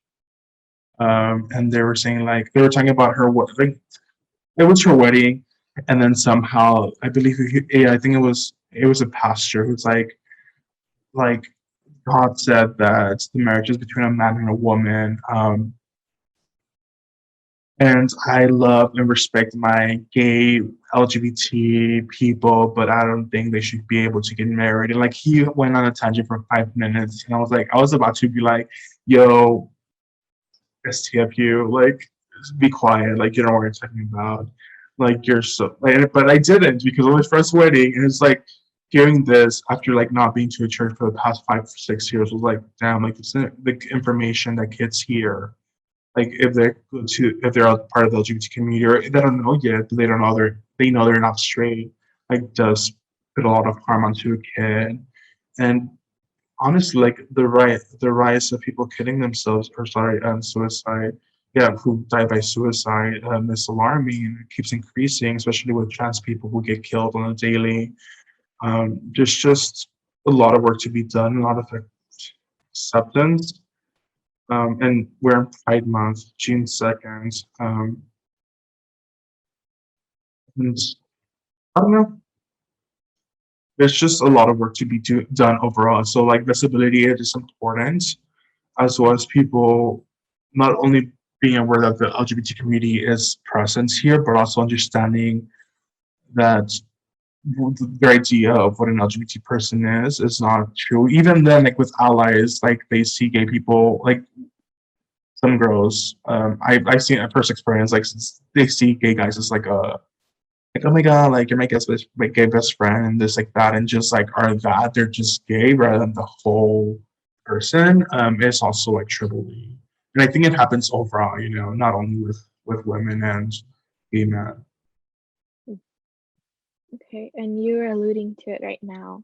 [SPEAKER 2] And they were saying like they were talking about her what like it was her wedding, and then somehow I believe yeah, I think it was a pastor who's like God said that the marriage is between a man and a woman. And I love and respect my gay LGBT people, but I don't think they should be able to get married. And like he went on a tangent for 5 minutes, and I was about to be like, "Yo, STFU, like, be quiet, like you know what you're talking about, like you're so." Like, but I didn't because it was my first wedding, and it's like hearing this after like not being to a church for the past 5 or 6 years was like, damn, like it's the information that kids hear like if they're a part of the LGBT community or they don't know yet, but they don't know they know they're not straight, like does put a lot of harm onto a kid. And honestly, like the rise of people killing themselves or sorry, suicide, yeah, who die by suicide is alarming and it keeps increasing, especially with trans people who get killed on a daily. There's just a lot of work to be done, a lot of acceptance. And we're in Pride Month, June 2nd. And I don't know, there's just a lot of work to be done overall. So, like, visibility is important, as well as people not only being aware that the LGBT community is present here, but also understanding that the idea of what an LGBT person is not true. Even then, like with allies, like they see gay people, like some girls, I've seen a first experience, like they see gay guys as like oh my god, like you're my gay best friend and this like that, and just like are that they're just gay rather than the whole person. It's also like triply, and I think it happens overall, not only with women and gay men.
[SPEAKER 1] Okay, and you're alluding to it right now.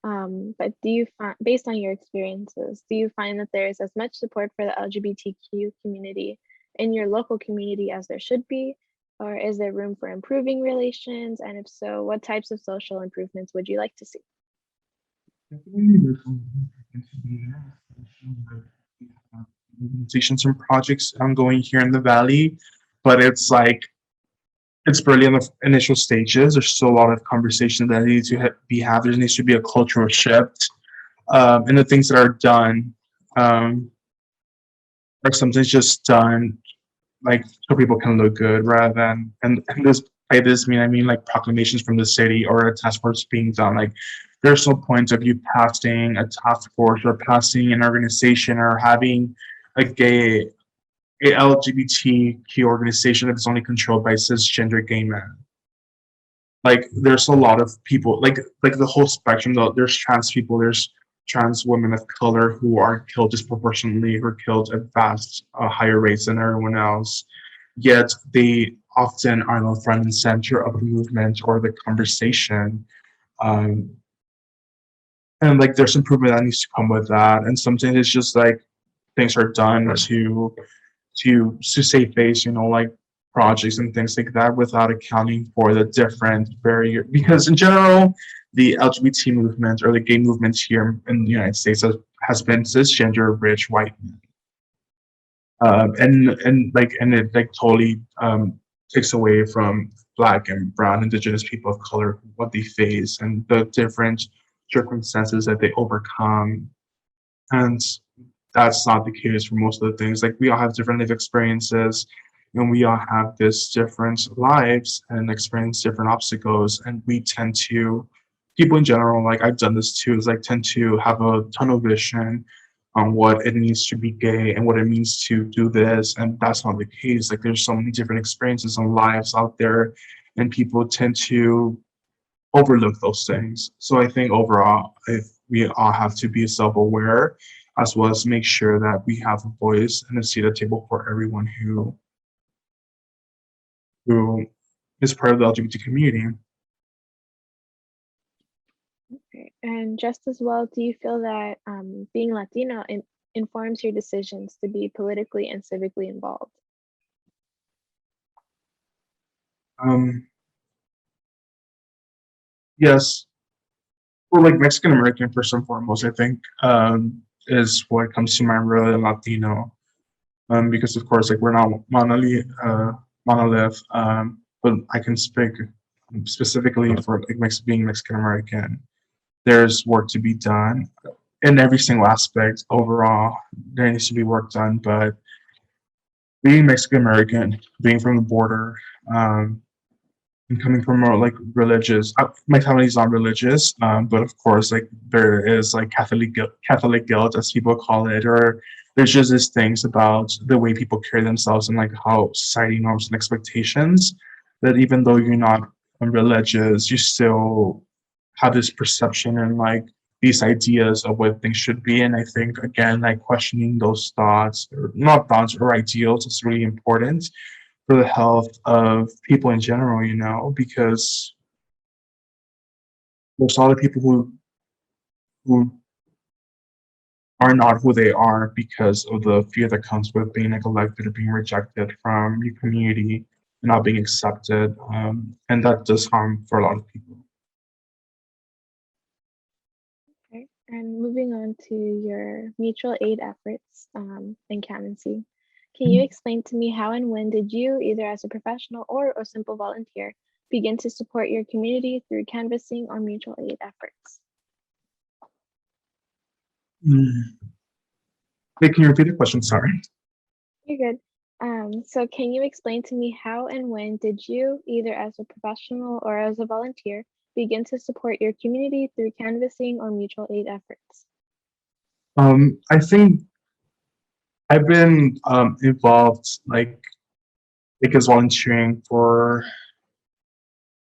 [SPEAKER 1] But do you find, based on your experiences, do you find that there is as much support for the LGBTQ community in your local community as there should be? Or is there room for improving relations? And if so, what types of social improvements would you like to see?
[SPEAKER 2] Organizations and projects ongoing here in the valley, but it's like it's barely in the initial stages. There's still a lot of conversation that needs to be had. There needs to be a cultural shift, and the things that are done are sometimes just done like so people can look good rather than and this by this I mean like proclamations from the city or a task force being done. Like there's no point of you passing a task force or passing an organization or having a LGBTQ organization that's only controlled by cisgender gay men. Like there's a lot of people like the whole spectrum though. There's trans people, there's trans women of color who are killed disproportionately, who are killed at vast higher rates than everyone else, yet they often are the front and center of the movement or the conversation. um, and like there's improvement that needs to come with that, and sometimes it's just like things are done to save face, like projects and things like that without accounting for the different barrier. Because in general, the LGBT movement or the gay movement here in the United States has been cisgender, rich, white men. and it like totally takes away from Black and Brown Indigenous people of color what they face and the different circumstances that they overcome. And that's not the case for most of the things. Like we all have different life experiences and we all have this different lives and experience different obstacles. And we tend to, people in general, like I've done this too, is like tend to have a tunnel vision on what it means to be gay and what it means to do this. And that's not the case. Like there's so many different experiences and lives out there and people tend to overlook those things. So I think overall, if we all have to be self-aware as well as make sure that we have a voice and a seat at the table for everyone who is part of the LGBT community.
[SPEAKER 1] Okay. And just as well, do you feel that being Latino informs your decisions to be politically and civically involved?
[SPEAKER 2] Um, yes, well, like Mexican American first and foremost, I think is what comes to mind really Latino. Because of course, like we're not monolith, but I can speak specifically for like being Mexican American. There's work to be done in every single aspect. Overall, there needs to be work done. But being Mexican American, being from the border, um, and coming from more like religious, my family's not religious, but of course, like there is like Catholic guilt, as people call it, or there's just these things about the way people carry themselves and like how society norms and expectations that even though you're not religious, you still have this perception and like these ideas of what things should be. And I think again, like questioning those thoughts or not thoughts or ideals is really important for the health of people in general, because there's a lot of people who are not who they are because of the fear that comes with being like elected or being rejected from your community and not being accepted. And that does harm for a lot of people.
[SPEAKER 1] Okay. And moving on to your mutual aid efforts in candidacy, can you explain to me how and when did you, either as a professional or a simple volunteer, begin to support your community through canvassing or mutual aid efforts?
[SPEAKER 2] Mm. Wait, can you repeat the question? Sorry.
[SPEAKER 1] You're good. So can you explain to me how and when did you, either as a professional or as a volunteer, begin to support your community through canvassing or mutual aid efforts?
[SPEAKER 2] I think I've been involved as volunteering for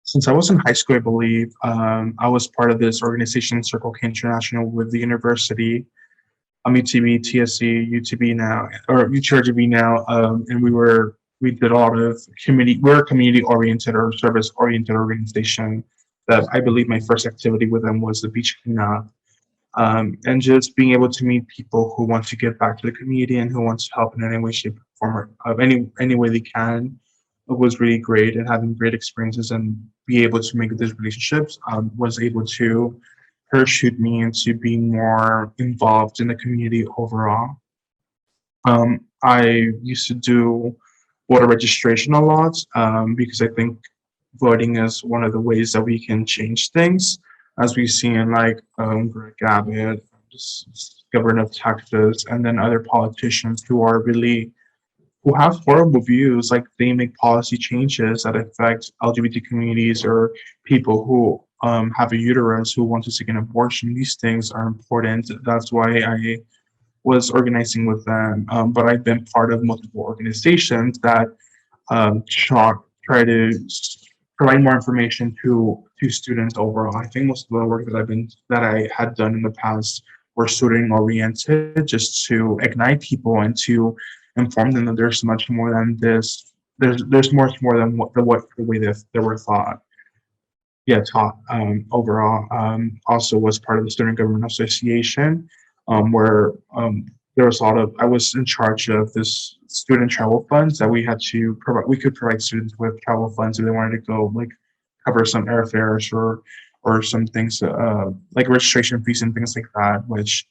[SPEAKER 2] since I was in high school, I believe. I was part of this organization, Circle K International, with the university, UTB, TSC, UTB now, or UTRGB now, and we did a lot of community. We're a community oriented or service oriented organization. That I believe my first activity with them was the beach cleanup, and just being able to meet people who want to give back to the community and who want to help in any way, shape, or form, or any way they can. It was really great and having great experiences and be able to make these relationships was able to parachute me into being more involved in the community overall. I used to do voter registration a lot because I think voting is one of the ways that we can change things, as we see in like Greg Abbott, Governor of Texas, and then other politicians who have horrible views, like they make policy changes that affect LGBT communities or people who have a uterus who want to seek an abortion. These things are important. That's why I was organizing with them. But I've been part of multiple organizations that try to provide more information to students overall. I think most of the work that I had done in the past were student oriented, just to ignite people and to inform them that there's much more than this. There's much more than the way that they were taught overall. Also was part of the Student Government Association, where there was a lot of, I was in charge of this student travel funds that we had to provide. We could provide students with travel funds if they wanted to go, like cover some airfares or some things like registration fees and things like that, which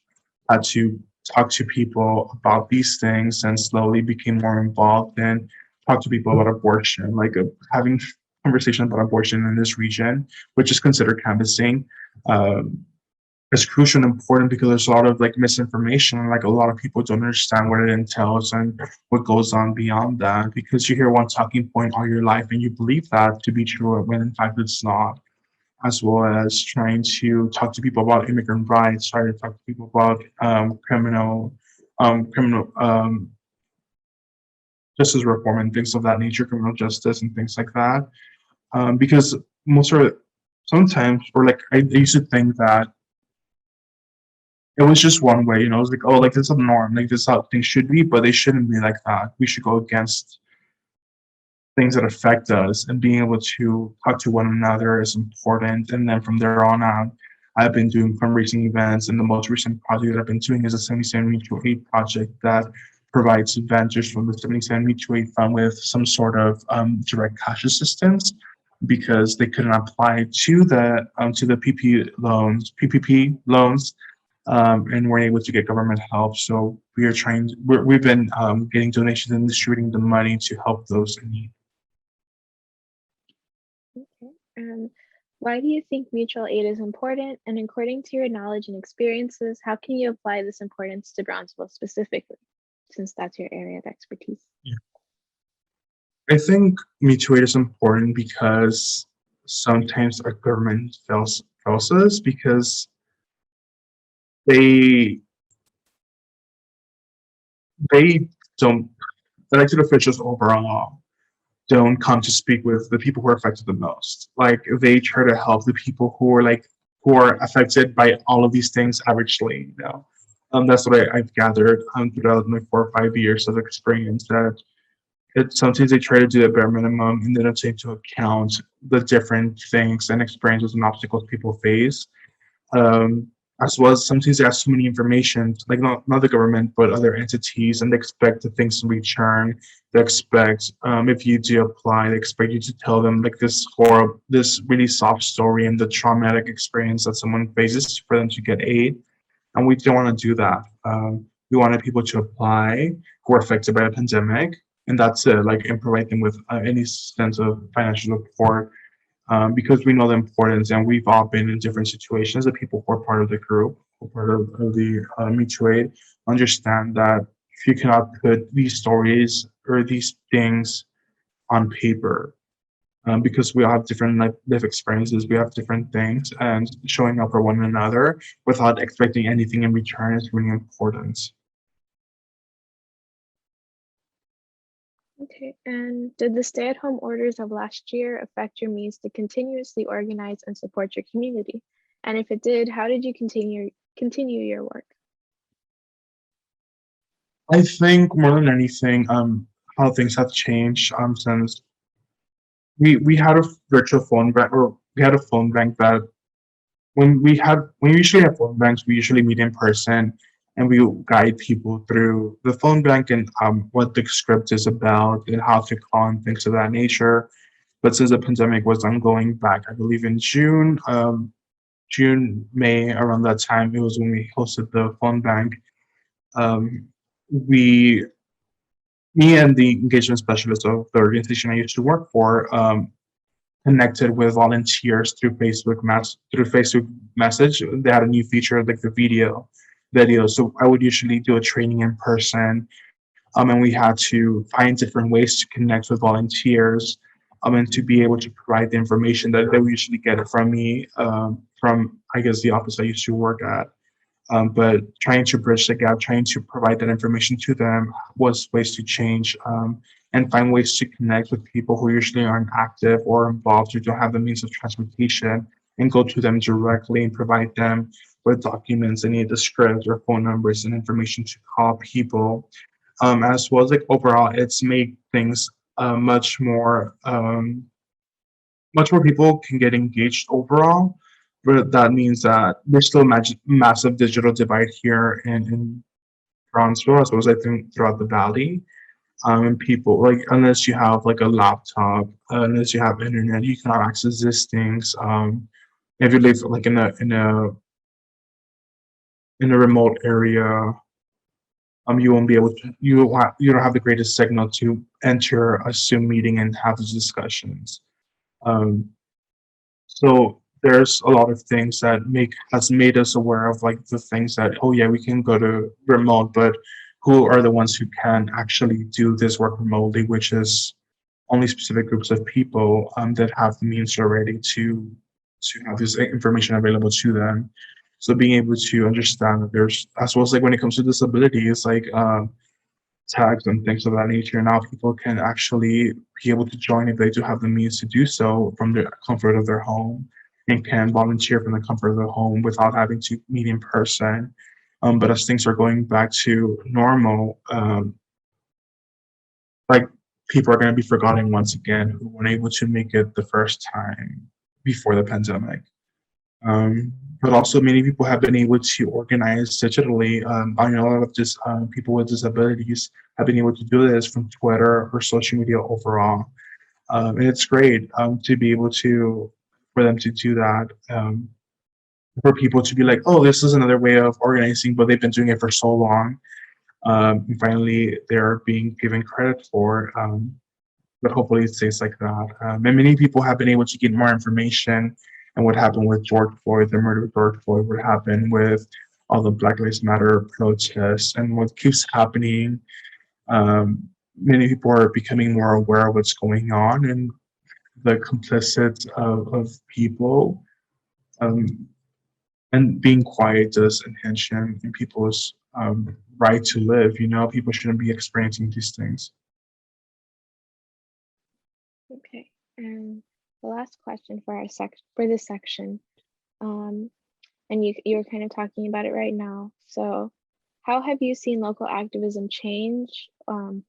[SPEAKER 2] had to talk to people about these things and slowly became more involved and talk to people about abortion, like having conversation about abortion in this region, which is considered canvassing. Um, is crucial and important because there's a lot of like misinformation and like a lot of people don't understand what it entails and what goes on beyond that because you hear one talking point all your life and you believe that to be true when in fact it's not, as well as trying to talk to people about immigrant rights, try to talk to people about criminal justice reform and things of that nature, criminal justice and things like that. Because most of it, sometimes, or like I used to think that it was just one way, you know, it was like, oh, like this is a norm, like this is how things should be, but they shouldn't be like that. We should go against things that affect us and being able to talk to one another is important. And then from there on out, I've been doing fundraising events, and the most recent project that I've been doing is a 77 Mutual Aid project that provides vendors from the 77 Mutual Aid Fund with some sort of direct cash assistance because they couldn't apply to the PPP loans, and we're able to get government help. So we've been getting donations and distributing the money to help those in need.
[SPEAKER 1] Okay. And why do you think mutual aid is important? And according to your knowledge and experiences, how can you apply this importance to Brownsville specifically, since that's your area of expertise?
[SPEAKER 2] Yeah. I think mutual aid is important because sometimes our government fails us because they they don't elected officials overall don't come to speak with the people who are affected the most. Like they try to help the people who are affected by all of these things averagely. You know, that's what I've gathered throughout my 4 or 5 years of experience. That sometimes they try to do the bare minimum and they don't take into account the different things and experiences and obstacles people face. Um, as well as sometimes they have so many information, like not the government, but other entities, and they expect the things in return. They expect if you do apply, they expect you to tell them like this really soft story and the traumatic experience that someone faces for them to get aid. And we don't want to do that. We wanted people to apply who are affected by a pandemic, and that's it. Like, and provide them with any sense of financial support because we know the importance and we've all been in different situations. The people who are part of the group, who are part of the mutual aid, understand that if you cannot put these stories or these things on paper, because we all have different life experiences, we have different things, and showing up for one another without expecting anything in return is really important.
[SPEAKER 1] Okay, and did the stay-at-home orders of last year affect your means to continuously organize and support your community? And if it did, how did you continue your work?
[SPEAKER 2] I think more than anything, how things have changed since we had a virtual phone bank, or we had a phone bank that when we usually have phone banks, we usually meet in person and we guide people through the phone bank and what the script is about and how to call and things of that nature. But since the pandemic was ongoing back, I believe in June, May, around that time, it was when we hosted the phone bank. Um, we Me and the engagement specialist of the organization I used to work for connected with volunteers through Facebook message. They had a new feature like the video. So I would usually do a training in person, and we had to find different ways to connect with volunteers, and to be able to provide the information that they would usually get from me, from I guess the office I used to work at. But trying to bridge the gap, trying to provide that information to them was ways to change and find ways to connect with people who usually aren't active or involved or don't have the means of transportation and go to them directly and provide them with documents, any of the scripts or phone numbers and information to call people. As well as like overall, it's made things much more people can get engaged overall, but that means that there's still a massive digital divide here in Brownsville, as well as I think throughout the valley. And people like unless you have like a laptop, unless you have internet, you cannot access these things. If you live like in a remote area, you won't be able to, you don't have the greatest signal to enter a Zoom meeting and have these discussions. Um, so there's a lot of things that make has made us aware of like the things that, oh yeah, we can go to remote, but who are the ones who can actually do this work remotely, which is only specific groups of people that have the means already to have this information available to them. So being able to understand that there's, as well as like when it comes to disabilities, like tags and things of that nature, now people can actually be able to join if they do have the means to do so from the comfort of their home, and can volunteer from the comfort of their home without having to meet in person. But as things are going back to normal, like people are going to be forgotten once again who weren't able to make it the first time before the pandemic. But also, many people have been able to organize digitally. I know a lot of just people with disabilities have been able to do this from Twitter or social media overall, and it's great to be able to for them to do that. For people to be like, oh, this is another way of organizing, but they've been doing it for so long. And finally, they're being given credit for. But hopefully it stays like that. And many people have been able to get more information and what happened with George Floyd, the murder of George Floyd, what happened with all the Black Lives Matter protests, and what keeps happening. Many people are becoming more aware of what's going on and the complicit of people. Um, and being quiet does enhance in people's right to live. You know, people shouldn't be experiencing these things.
[SPEAKER 1] Okay, and the last question for our for this section, um, and you're kind of talking about it right now. So, how have you seen local activism change,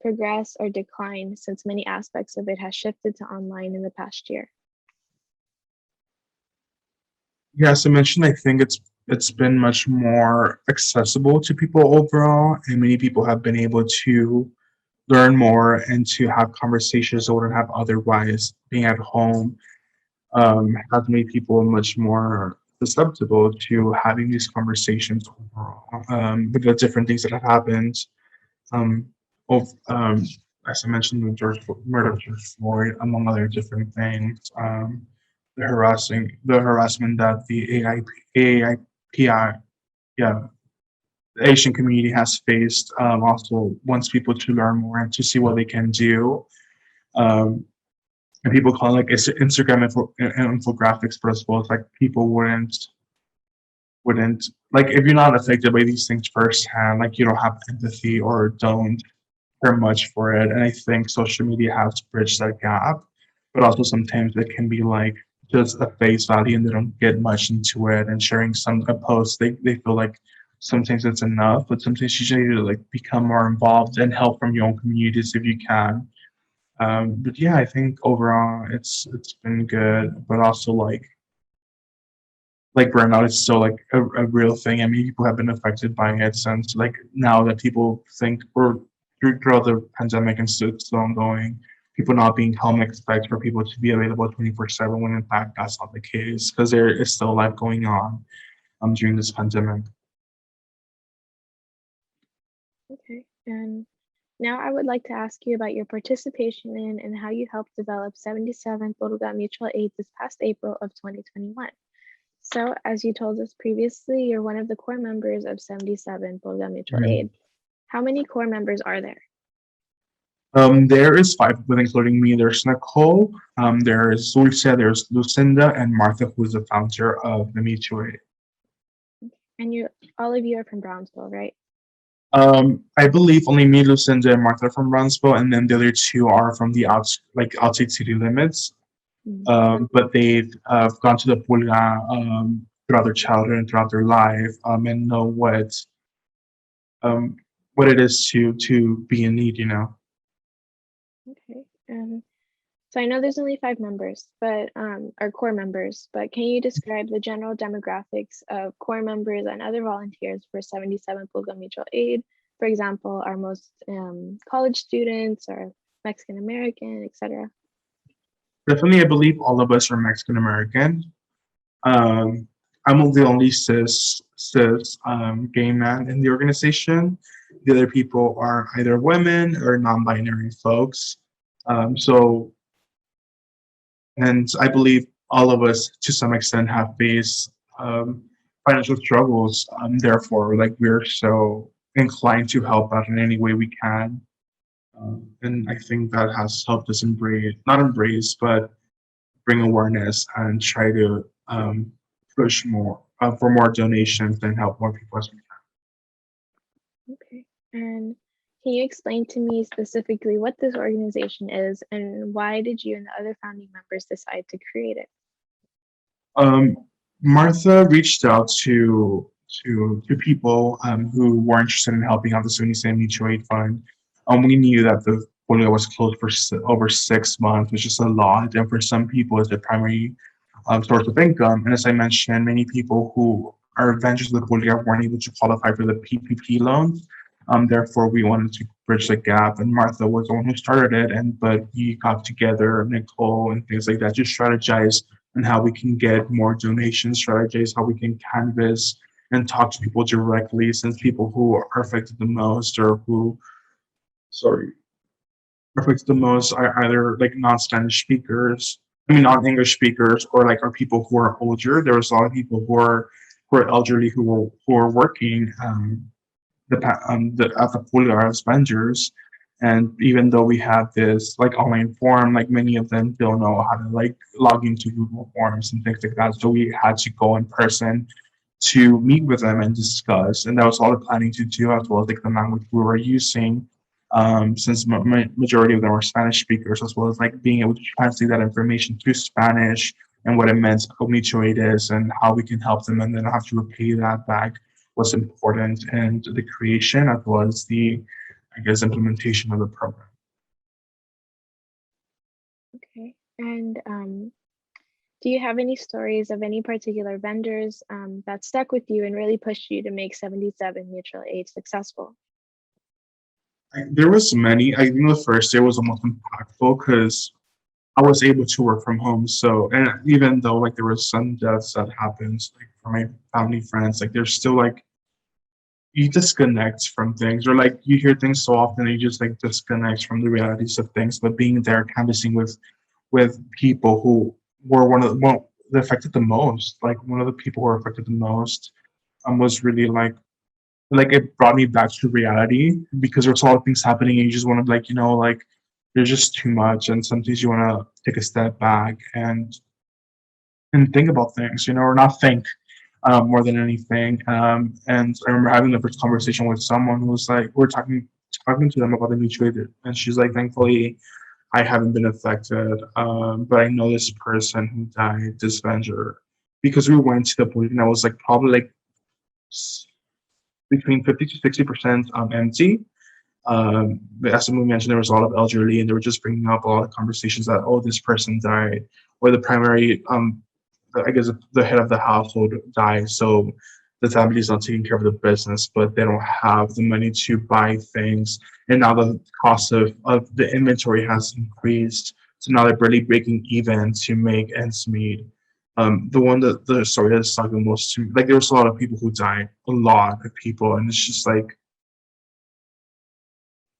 [SPEAKER 1] progress, or decline since many aspects of it has shifted to online in the past year?
[SPEAKER 2] Yeah, as I mentioned, I think it's been much more accessible to people overall, and many people have been able to learn more and to have conversations they wouldn't have otherwise. Being at home has made people much more susceptible to having these conversations overall. With the different things that have happened, um, of, as I mentioned, the murder of George Floyd, among other different things. The harassment that the AIPI, yeah, the Asian community has faced. Also wants people to learn more and to see what they can do. Um, and people call it like Instagram infographics, but as well as like people wouldn't like if you're not affected by these things firsthand, like you don't have empathy or don't care much for it. And I think social media has bridged that gap, but also sometimes it can be like just a face value and they don't get much into it. And sharing some a post, they feel like sometimes it's enough, but sometimes you just need to like become more involved and help from your own communities if you can. But yeah, I think overall it's been good, but also like burnout is still like a real thing. I mean, people have been affected by it since like now that people think or throughout the pandemic and still ongoing, people not being home expect for people to be available 24/7 when in fact that's not the case because there is still life going on during this pandemic.
[SPEAKER 1] Okay, and now I would like to ask you about your participation in and how you helped develop 77 Pulga Mutual Aid this past April of 2021. So, as you told us previously, you're one of the core members of 77 Pulga Mutual
[SPEAKER 2] Mhm.
[SPEAKER 1] Aid. How many core members are there?
[SPEAKER 2] There is five people, including me. There's Nicole, there's Dulce, there's Lucinda, and Martha, who's the founder of the Mutual Aid.
[SPEAKER 1] And all of you are from Brownsville, right?
[SPEAKER 2] I believe only me, Lucinda, and Martha are from Brownsville, and then the other two are from the outside city limits.
[SPEAKER 1] Mm.
[SPEAKER 2] But they've gone to the Pulga throughout their childhood and throughout their life, and know um, what it is to be in need. You know.
[SPEAKER 1] Okay. So I know there's only 5 members, but or core members, but can you describe the general demographics of core members and other volunteers for 77 Pulga Mutual Aid? For example, are most college students or Mexican American, etc.?
[SPEAKER 2] Definitely, I believe all of us are Mexican American. I'm the only cis gay man in the organization. the other people are either women or non-binary folks. So, and I believe all of us, to some extent, have faced financial struggles. Therefore, like we're so inclined to help out in any way we can. And I think that has helped us embrace, not embrace, but bring awareness and try to push more for more donations and help more people as we
[SPEAKER 1] Okay. And can you explain to me specifically what this organization is and why did you and the other founding members decide to create it?
[SPEAKER 2] can. Martha reached out to people who were interested in helping out the 77 Mutual Aid Fund. We knew that the portfolio was closed for over 6 months, which is a lot, and for some people, it's their primary source of income. And as I mentioned, many people who are vendors of the Pulga weren't able to qualify for the PPP loans. Therefore, we wanted to bridge the gap, and Martha was the one who started it. And but we got together, Nicole, and things like that, to strategize on how we can get more donations, strategize how we can canvas and talk to people directly, since people who are affected the most or who, sorry, affected the most are either like non-Spanish speakers, I mean non-English speakers, or like are people who are older. There was a lot of people who are elderly who are working at the pool as vendors. And even though we have this like online form, like many of them don't know how to like log into Google Forms and things like that. So we had to go in person to meet with them and discuss. And that was all the planning to do, as well as like the language we were using, since majority of them are Spanish speakers, as well as like being able to translate that information to Spanish and what it meant mutual aid is and how we can help them and then have to repay that back was important, and the creation as well as the, I guess, implementation of the program.
[SPEAKER 1] Okay. And do you have any stories of any particular vendors that stuck with you and really pushed you to make 77 Mutual Aid successful?
[SPEAKER 2] There was many. I think the first day was the most impactful because I was able to work from home. So, and even though like there was some deaths that happens like for my family friends, like there's still like you disconnect from things, or like you hear things so often that you just like disconnect from the realities of things. But being there, canvassing with people who were one that affected the most, like one of the people who were affected the most, was really like it brought me back to reality, because there's a lot of things happening and you just want to like like there's just too much, and sometimes you want to take a step back and think about things, or not think, more than anything. And I remember having the first conversation with someone who was like, we're talking to them about the mutual aid, and she's like, thankfully, I haven't been affected, but I know this person who died, this vendor, because we went to the police, and I was like probably like between 50 to 60% empty. But as we mentioned, there was a lot of elderly, and they were just bringing up a lot of conversations that, oh, this person died, or the primary I guess the head of the household dies, so the family is not taking care of the business, but they don't have the money to buy things, and now the cost of the inventory has increased, so now they're barely breaking even to make ends meet. The one that the story that stuck the most to me, like there was a lot of people who died, a lot of people, and it's just like,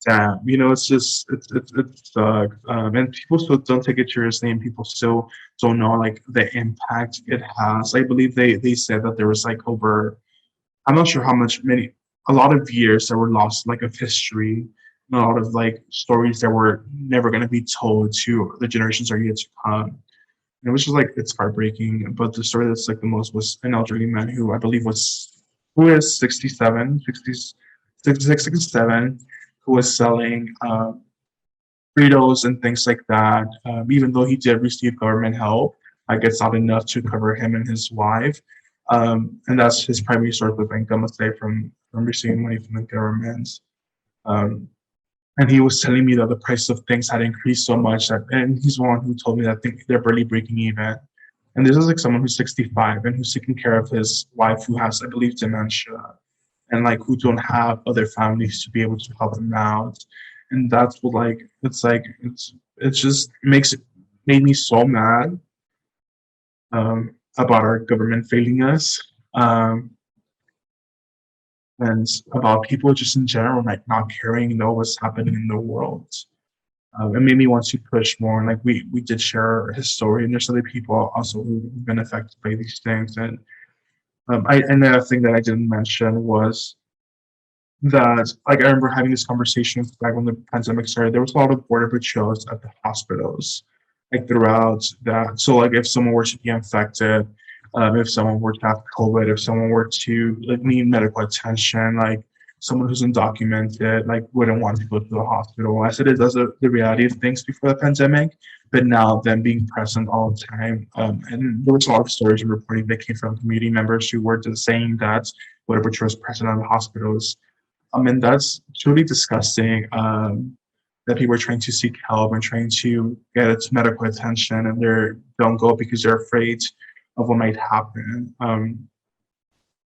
[SPEAKER 2] damn, it's just it sucks, and people still don't take it seriously, and people still don't know like the impact it has. I believe they said that there was like over, I'm not sure how much, many, a lot of years that were lost, like of history, and a lot of like stories that were never going to be told to the generations that are yet to come. And it was just like, it's heartbreaking. But the story that's like the most was an elderly man who I believe who is 67, 60, 66, 67, who was selling Fritos and things like that. Even though he did receive government help, like it's not enough to cover him and his wife. And that's his primary source of income, aside from receiving money from the government. Um, and he was telling me that the price of things had increased so much that, and he's the one who told me that they're barely breaking even. And this is like someone who's 65 and who's taking care of his wife who has, I believe, dementia, and like who don't have other families to be able to help them out. And that's what it's just made me so mad, about our government failing us. Um, and about people just in general, like not caring, what's happening in the world. It made me want to push more. Like we did share his story, and there's other people also who've been affected by these things. And another thing that I didn't mention was that, like, I remember having these conversations back when the pandemic started. There was a lot of border patrols at the hospitals, like throughout that. So, like, if someone were to be infected, if someone were to have COVID, if someone were to like need medical attention, like someone who's undocumented, like wouldn't want to go to the hospital. I said it does the reality of things before the pandemic, but now them being present all the time. And there was a lot of stories and reporting that came from community members who were just saying that border patrol was present at the hospitals. I mean, that's truly disgusting, that people are trying to seek help and trying to get its medical attention, and they don't go because they're afraid of what might happen.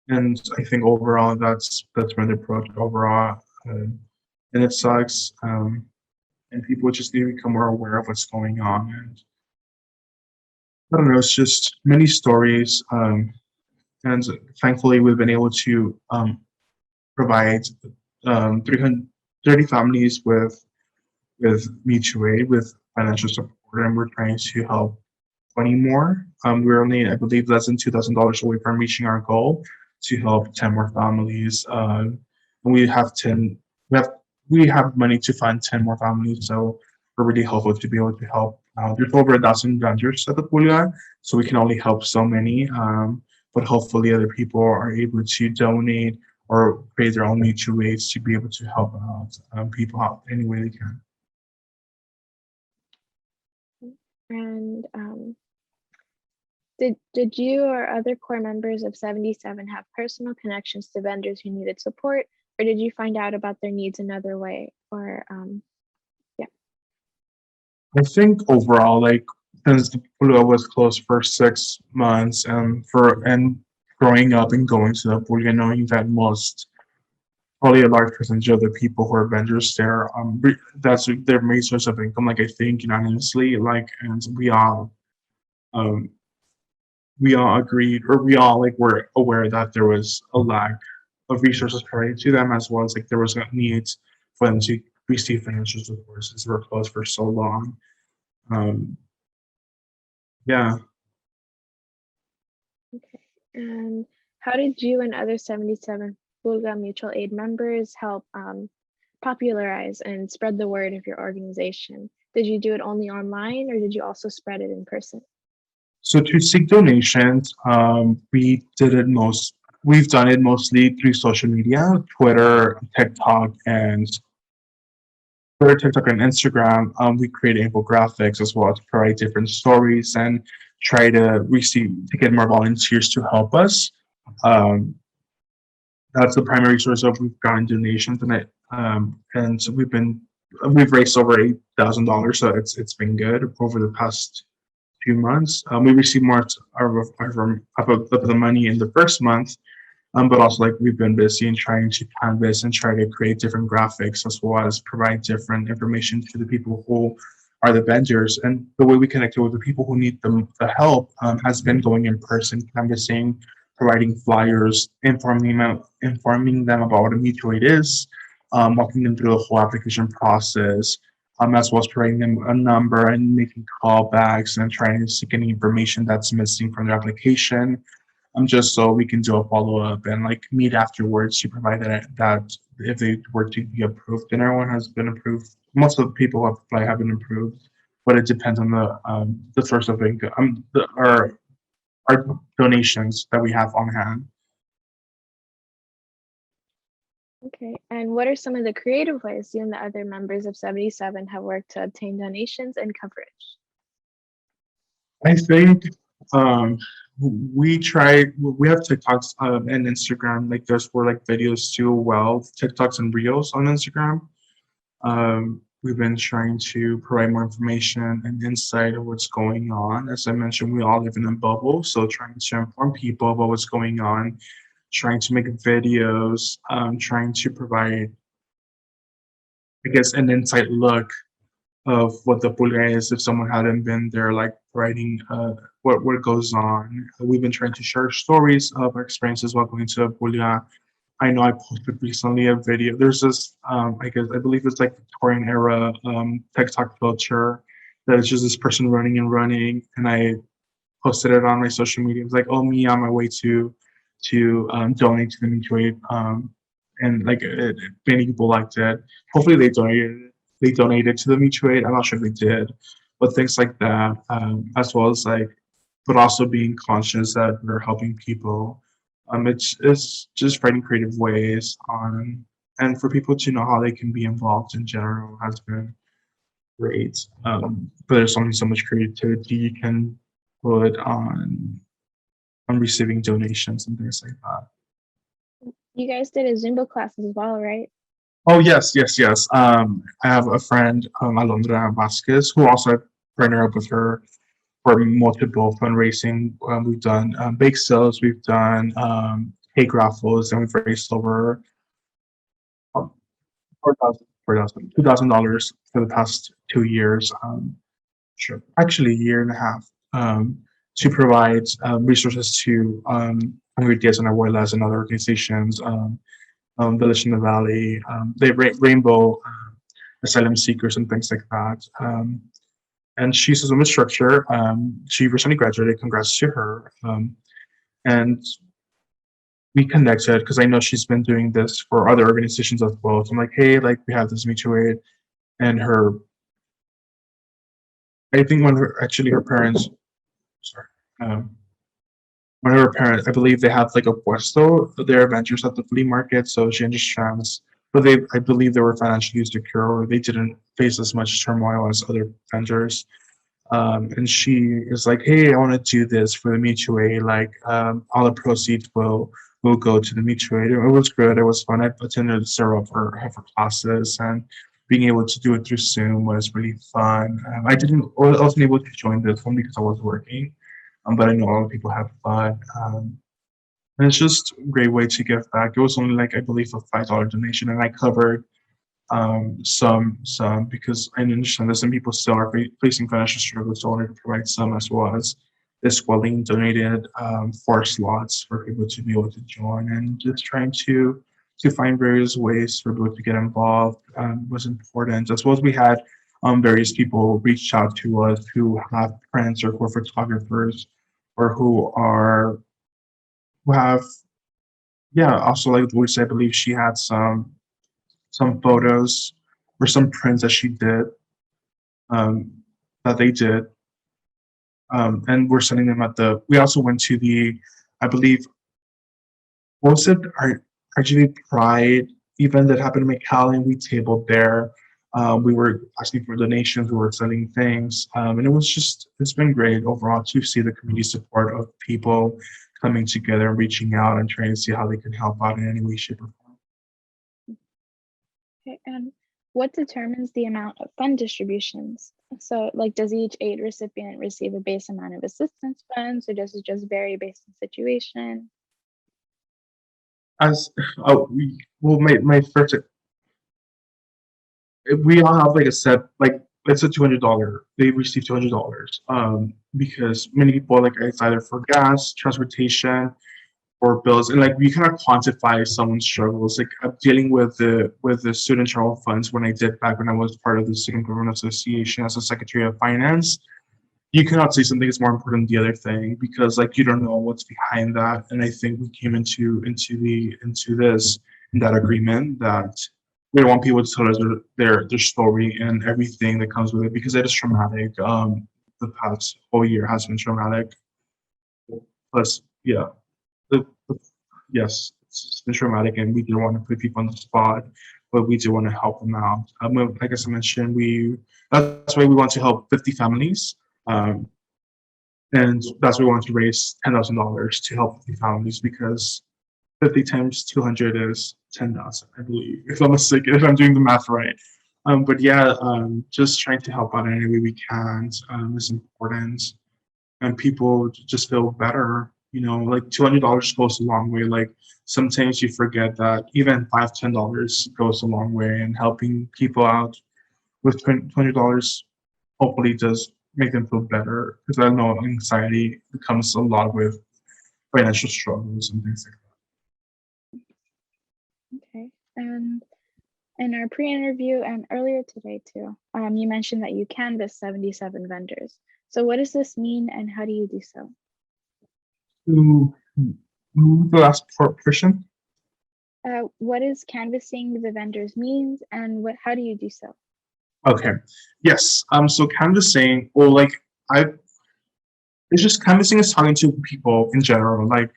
[SPEAKER 2] And I think overall, that's been the approach overall, and it sucks. And people just need to become more aware of what's going on. And I don't know, it's just many stories. And thankfully, we've been able to provide 330 families with mutual aid, with financial support, and we're trying to help 20 more. We're only, I believe, less than $2,000 away from reaching our goal to help 10 more families. And we have 10. We have we have money to fund 10 more families, so we're really hopeful to be able to help. There's over a dozen vendors at the Pulga, so we can only help so many. But hopefully, other people are able to donate or create their own mutual aids to be able to help out people out any way they can.
[SPEAKER 1] And did you or other core members of 77 have personal connections to vendors who needed support, or did you find out about their needs another way? Or yeah.
[SPEAKER 2] I think overall, like since the Pulga was closed for 6 months, and growing up and going to the Pulga, knowing that probably a large percentage of the people who are vendors there, that's their main source of income. Like I think unanimously, like, and um, we all agreed, or we all like were aware that there was a lack of resources provided to them, as well as like there was a need for them to receive financial support since we were closed for so long. Um, yeah,
[SPEAKER 1] Okay. And how did you and other 77 Pulga Mutual Aid members help popularize and spread the word of your organization? Did you do it only online, or did you also spread it in person?
[SPEAKER 2] so to seek donations, we've done it mostly through social media, Twitter, TikTok, and TikTok and Instagram. We create infographics as well to provide different stories and try to get more volunteers to help us. Um, that's the primary source of we've gotten donations, and so we've raised over $8,000, so it's been good over the past few months. We received more of the money in the first month, but also like we've been busy in trying to canvas and try to create different graphics as well as provide different information to the people who are the vendors. And the way we connected with the people who need the help has been going in person, canvassing, providing flyers, informing them about what a mutual aid is, walking them through the whole application process, as well as providing them a number and making callbacks and trying to seek any information that's missing from their application, just so we can do a follow-up and like meet afterwards to provide that if they were to be approved. And everyone has been approved. Most of the people who have applied have been approved, but it depends on the source of income, our donations that we have on hand.
[SPEAKER 1] Okay. And what are some of the creative ways you and the other members of 77 have worked to obtain donations and coverage?
[SPEAKER 2] I think we have TikToks and Instagram. Like there's for like videos too. Well, TikToks and Reels on Instagram. We've been trying to provide more information and insight of what's going on. As I mentioned, we all live in a bubble, so trying to inform people about what's going on, trying to make videos, trying to provide, I guess, an insight look of what the Pulga is if someone hadn't been there, like writing what goes on. We've been trying to share stories of our experiences while going to the Pulga, I know I posted recently a video. There's this, I believe it's like Victorian era TikTok culture that is just this person running and running, and I posted it on my social media. It was like, oh, me on my way to donate to the mutual aid, and like many people liked it. Hopefully, they donated to the mutual aid. I'm not sure if they did, but things like that, as well as like, but also being conscious that we're helping people. It's just finding creative ways on, and for people to know how they can be involved in general has been great. But there's only so much creativity you can put on receiving donations and things like that.
[SPEAKER 1] You guys did a Zumba class as well, right?
[SPEAKER 2] Oh yes, yes, yes. I have a friend, Alondra Vasquez, who also I partner up with her for multiple fundraising. We've done bake sales, we've done cake raffles, and we've raised over um, $2,000 for the past 2 years. Sure. Actually, a year and a half, to provide resources to Hungry Days and Abuelas and other organizations, Village in the Valley, Rainbow Asylum Seekers, and things like that. And she's a women's instructor. She recently graduated. Congrats to her. And we connected because I know she's been doing this for other organizations as well. So I'm like, hey, like we have this mutual aid, and her. I think when her parents, sorry, um, one of her parents, I believe they have like a puesto. They're vendors at the flea market, so she understands. But I believe they were financially secure, or they didn't face as much turmoil as other vendors. And she is like, "Hey, I want to do this for the mutual aid. Like, all the proceeds will go to the mutual aid." It was good. It was fun. I attended several of her classes, and being able to do it through Zoom was really fun. I wasn't able to join this one because I was working, but I know a lot of people have fun. And it's just a great way to give back. It was only like I believe a $5 donation, and I covered some because I understand that some people still are facing financial struggles, so I wanted to provide some as well as this Welling donated 4 slots for people to be able to join, and just trying to find various ways for people to get involved was important, as well as we had various people reach out to us who have friends or who are photographers or who have yeah, also like Luis, I believe she had some photos or some prints that she did, um, that they did, and we're sending them at the. We also went to the, I believe, what was it? Our actually Pride event that happened in McAllen. We tabled there. We were asking for donations. We were sending things, and it's been great overall to see the community support of people coming together and reaching out and trying to see how they can help out in any way, shape, or form.
[SPEAKER 1] Okay, and what determines the amount of fund distributions? So, like, does each aid recipient receive a base amount of assistance funds, or does it just vary based on situation?
[SPEAKER 2] As well, my first, we all have like a set, like it's a $200. They receive $200, because many people like it's either for gas, transportation, or bills, and like we cannot quantify someone's struggles. Like I'm dealing with the student travel funds when I did back when I was part of the Student Government Association as a Secretary of Finance. You cannot say something is more important than the other thing because like you don't know what's behind that. And I think we came into this in that agreement that we don't want people to tell us their story and everything that comes with it because it is traumatic. The past whole year has been traumatic. Plus, yeah, the yes, it's been traumatic, and we didn't want to put people on the spot, but we do want to help them out. Like I mentioned, that's why we want to help 50 families, um, and that's why we want to raise $10,000 to help 50 families because 50 times 200 is 10,000, I believe, if I'm mistaken, if I'm doing the math right. But yeah, just trying to help out in any way we can is important, and people just feel better. You know, like $200 goes a long way. Like sometimes you forget that even $5, $10 goes a long way, and helping people out with $20 hopefully does make them feel better. Because I know anxiety comes a lot with financial struggles and things like that.
[SPEAKER 1] And in our pre-interview and earlier today too, you mentioned that you canvassed 77 vendors. So what does this mean and how do you do so?
[SPEAKER 2] To the last portion.
[SPEAKER 1] What is canvassing the vendors means and how do you do so?
[SPEAKER 2] Okay. Yes. So canvassing, or like I, it's just canvassing is talking to people in general. Like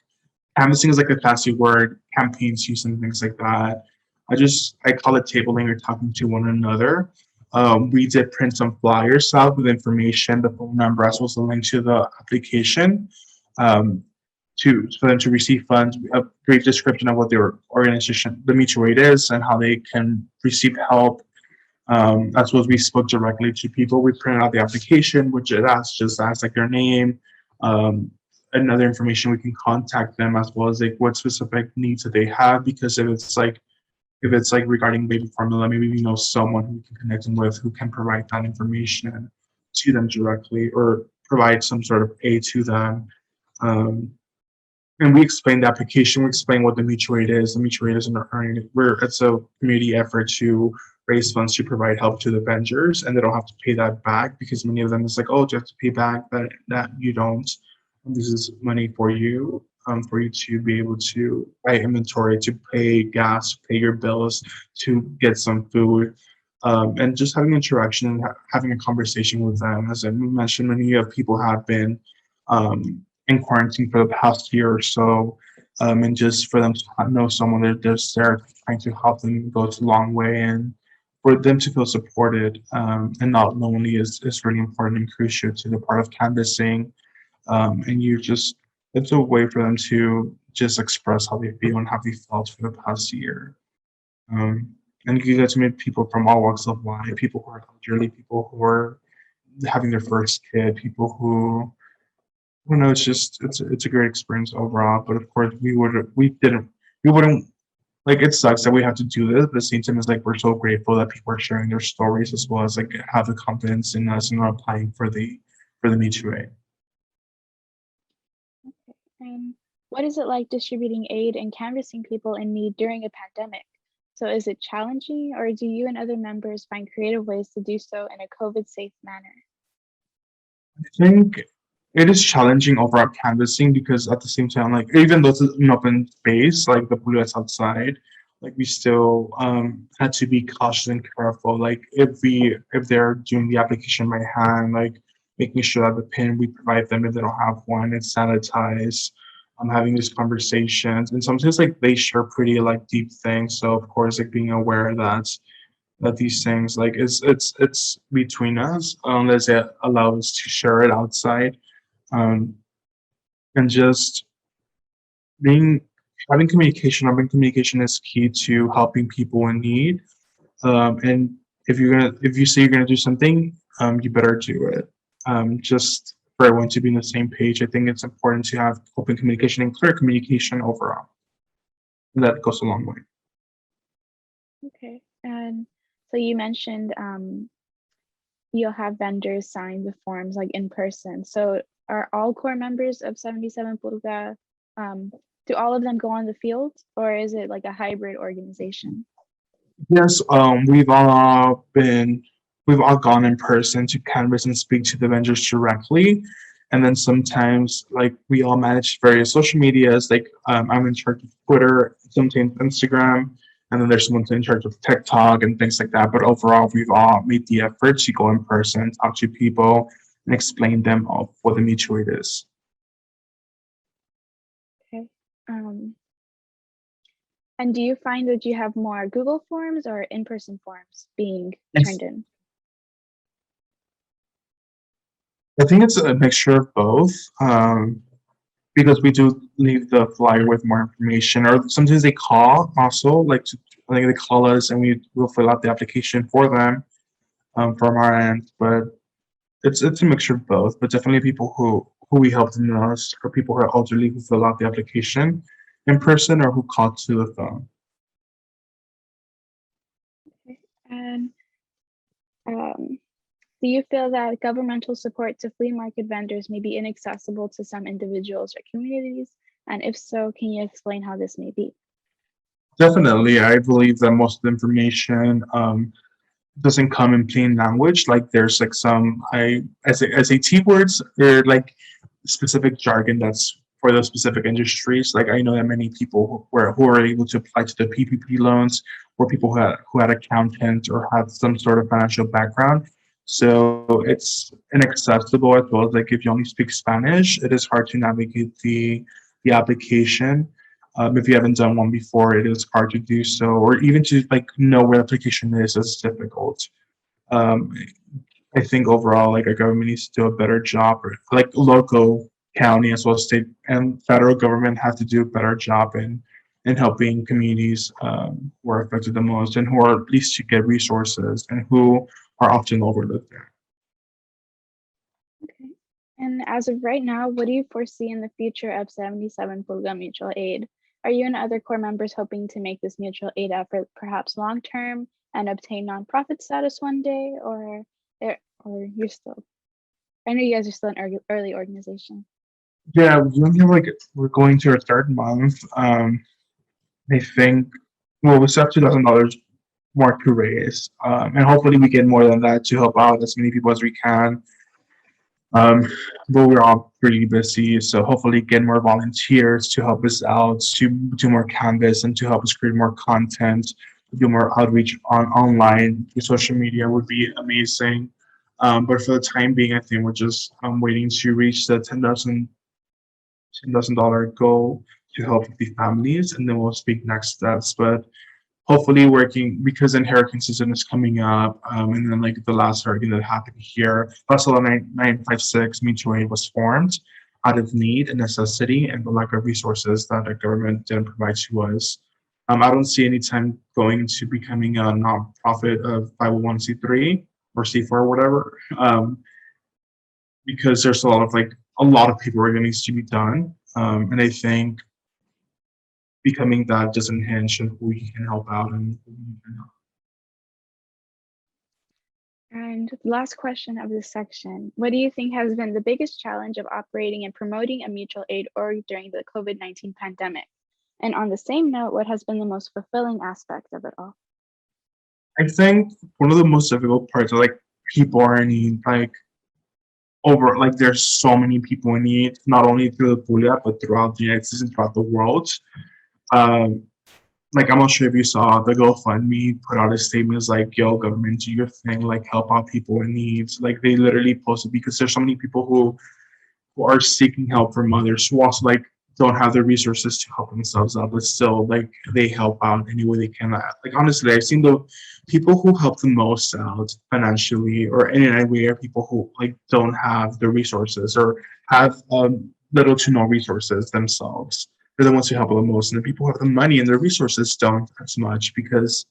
[SPEAKER 2] canvassing is like a fancy word, campaigns use and things like that. I call it tabling or talking to one another. We did print some flyers out with information, the phone number, as well as the link to the application, um, for them to receive funds, a brief description of what their organization, the mutual aid is, and how they can receive help. As well as we spoke directly to people. We printed out the application, which it asks just asks like their name, um, and other information. We can contact them, as well as like what specific needs that they have. Because if it's like regarding baby formula, maybe we know someone who we can connect them with who can provide that information to them directly, or provide some sort of aid to them. Um, and we explain the application, we explain what the mutual aid is. The mutual aid is an earning, it's a community effort to raise funds to provide help to the vendors, and they don't have to pay that back, because many of them is like, oh, do you have to pay back? That you don't. And this is money for you to be able to buy inventory, to pay gas, pay your bills, to get some food. And just having interaction and having a conversation with them. As I mentioned, many of people have been in quarantine for the past year or so, and just for them to know someone that just there trying to help them goes a long way, and for them to feel supported and not lonely is really important and crucial to the part of canvassing. And it's a way for them to just express how they feel and how they felt for the past year. Um, and you get to meet people from all walks of life, people who are elderly, people who are having their first kid, people who, well, no, it's a great experience overall. But of course, we wouldn't, like, it sucks that we have to do this. But at the same time, it's like we're so grateful that people are sharing their stories, as well as like have the confidence in us and are applying for the mutual aid.
[SPEAKER 1] And what is it like distributing aid and canvassing people in need during a pandemic? So is it challenging or do you and other members find creative ways to do so in a COVID safe manner?
[SPEAKER 2] I think it is challenging overall canvassing, because at the same time, like even though it's an open space, like the blue is outside, like we still had to be cautious and careful. Like if they're doing the application by hand, like making sure that the pin we provide them, if they don't have one, it's sanitized. Having these conversations, and sometimes like they share pretty like deep things. So of course, like being aware that these things, like it's between us, unless it allows us to share it outside, um, and just being having communication. Open communication is key to helping people in need. And if you say you're gonna do something, you better do it. Just for everyone to be on the same page, I think it's important to have open communication and clear communication overall. And that goes a long way.
[SPEAKER 1] Okay. And so you mentioned you'll have vendors sign the forms like in person. So are all core members of 77 Pulga, do all of them go on the field or is it like a hybrid organization?
[SPEAKER 2] Yes, we've all gone in person to canvas and speak to the vendors directly. And then sometimes like we all manage various social medias, like I'm in charge of Twitter, sometimes Instagram, and then there's someone in charge of TikTok and things like that. But overall, we've all made the effort to go in person, talk to people, and explain them of what the mutual aid is.
[SPEAKER 1] Okay. And do you find that you have more Google Forms or in-person forms being turned in?
[SPEAKER 2] I think it's a mixture of both. Because we do leave the flyer with more information, or sometimes they call also, like they call us and we will fill out the application for them from our end. But it's a mixture of both. But definitely people who we help the most are people who are elderly who fill out the application in person or who call to the phone.
[SPEAKER 1] Okay. And um, do you feel that governmental support to flea market vendors may be inaccessible to some individuals or communities? And if so, can you explain how this may be?
[SPEAKER 2] Definitely, I believe that most of the information doesn't come in plain language. Like there's like some I SAT words or like specific jargon that's for those specific industries. Like I know that many people who are able to apply to the PPP loans were people who had accountants or had some sort of financial background. So it's inaccessible as well as like if you only speak Spanish, it is hard to navigate the application. If you haven't done one before, it is hard to do so, or even to like know where the application is difficult. Um, I think overall, like our government needs to do a better job, or like local, county, as well as state and federal government have to do a better job in helping communities who are affected the most and who are at least to get resources and who are often overlooked.
[SPEAKER 1] Okay. And as of right now, what do you foresee in the future of 77 Pulga Mutual Aid? Are you and other core members hoping to make this mutual aid effort perhaps long term and obtain nonprofit status one day, or you're still? I know you guys are still an early organization.
[SPEAKER 2] Yeah, we only have like we're going to our third month. I think well, we still have $2,000 more to raise, and hopefully we get more than that to help out as many people as we can. Um, but we're all pretty busy, so hopefully get more volunteers to help us out, to do more canvas, and to help us create more content, do more outreach online through social media would be amazing. But for the time being, I think we're just waiting to reach the $10,000 goal to help the families, and then we'll speak next steps. But hopefully working because then hurricane season is coming up, and then like the last hurricane that happened here, Russell 956 mutual aid was formed out of need and necessity and the lack of resources that the government didn't provide to us. I don't see any time going to becoming a nonprofit of 501c3 or C4 or whatever, because there's a lot of paperwork that needs to be done, and I think becoming that doesn't hinge on who you can help out and who you can help.
[SPEAKER 1] And the last question of this section, what do you think has been the biggest challenge of operating and promoting a mutual aid org during the COVID-19 pandemic? And on the same note, what has been the most fulfilling aspect of it all?
[SPEAKER 2] I think one of the most difficult parts are like people are in need, like over like there's so many people in need, not only through the Puglia, but throughout the United States and throughout the world. Um, like I'm not sure if you saw the GoFundMe put out a statement is like, yo, government, do your thing, like help out people in need. Like they literally posted because there's so many people who are seeking help from others who also like don't have the resources to help themselves out, but still like they help out any way they can. Like honestly, I've seen the people who help the most out financially or in any way are people who like don't have the resources or have little to no resources themselves. They're the ones who help the most, and the people who have the money and the resources don't as much because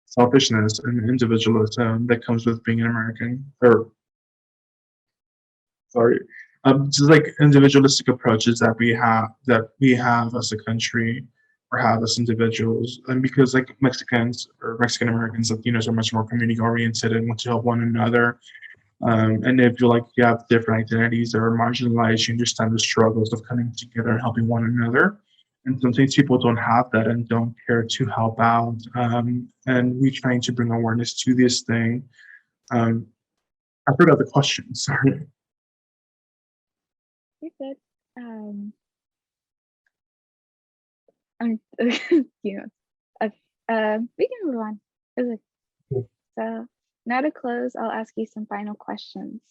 [SPEAKER 2] selfishness and individualism that comes with being an American or sorry, just like individualistic approaches that we have as a country or have as individuals, and because like Mexicans or Mexican Americans, Latinos are much more community oriented and want to help one another. And if you have different identities that are marginalized, you understand the struggles of coming together and helping one another. And sometimes people don't have that and don't care to help out. And we're trying to bring awareness to this thing. Um, I forgot the question. Sorry.
[SPEAKER 1] You're good. Um, you know, we can move on. Okay. So now to close, I'll ask you some final questions.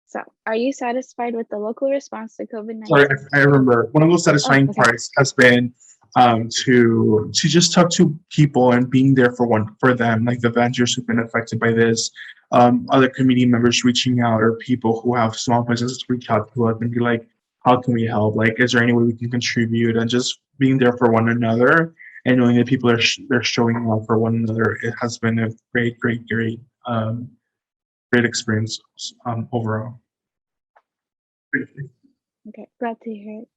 [SPEAKER 1] So, are you satisfied with the local response to COVID-19?
[SPEAKER 2] Sorry, I remember one of the satisfying
[SPEAKER 1] okay.
[SPEAKER 2] parts has been to just talk to people and being there for them, like the vendors who've been affected by this, other community members reaching out, or people who have small businesses reach out to us and be like, "How can we help? Like, is there any way we can contribute?" And just being there for one another and knowing that people they're showing up for one another. It has been a great experience overall.
[SPEAKER 1] Okay, glad to hear it.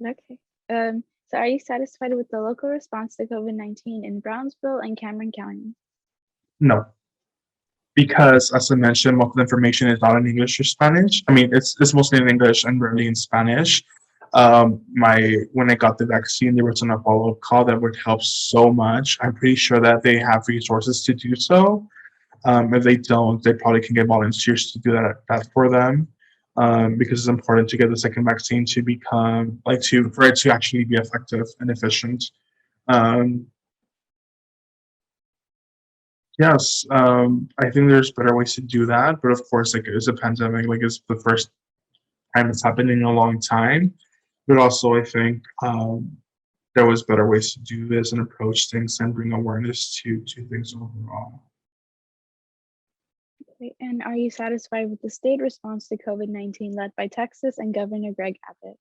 [SPEAKER 1] Okay. So are you satisfied with the local response to COVID-19 in Brownsville and Cameron County?
[SPEAKER 2] No, because as I mentioned, most of the information is not in English or Spanish. I mean, it's mostly in English and rarely in Spanish. When I got the vaccine, there was a follow-up call that would help so much. I'm pretty sure that they have resources to do so. If they don't, they probably can get volunteers to do that for them. Because it's important to get the second vaccine to become like to for it to actually be effective and efficient. Um, yes, I think there's better ways to do that, but of course, like it's a pandemic, like it's the first time it's happened in a long time. But also, I think there was better ways to do this and approach things and bring awareness to things overall.
[SPEAKER 1] Okay, and are you satisfied with the state response to COVID-19 led by Texas and Governor Greg Abbott?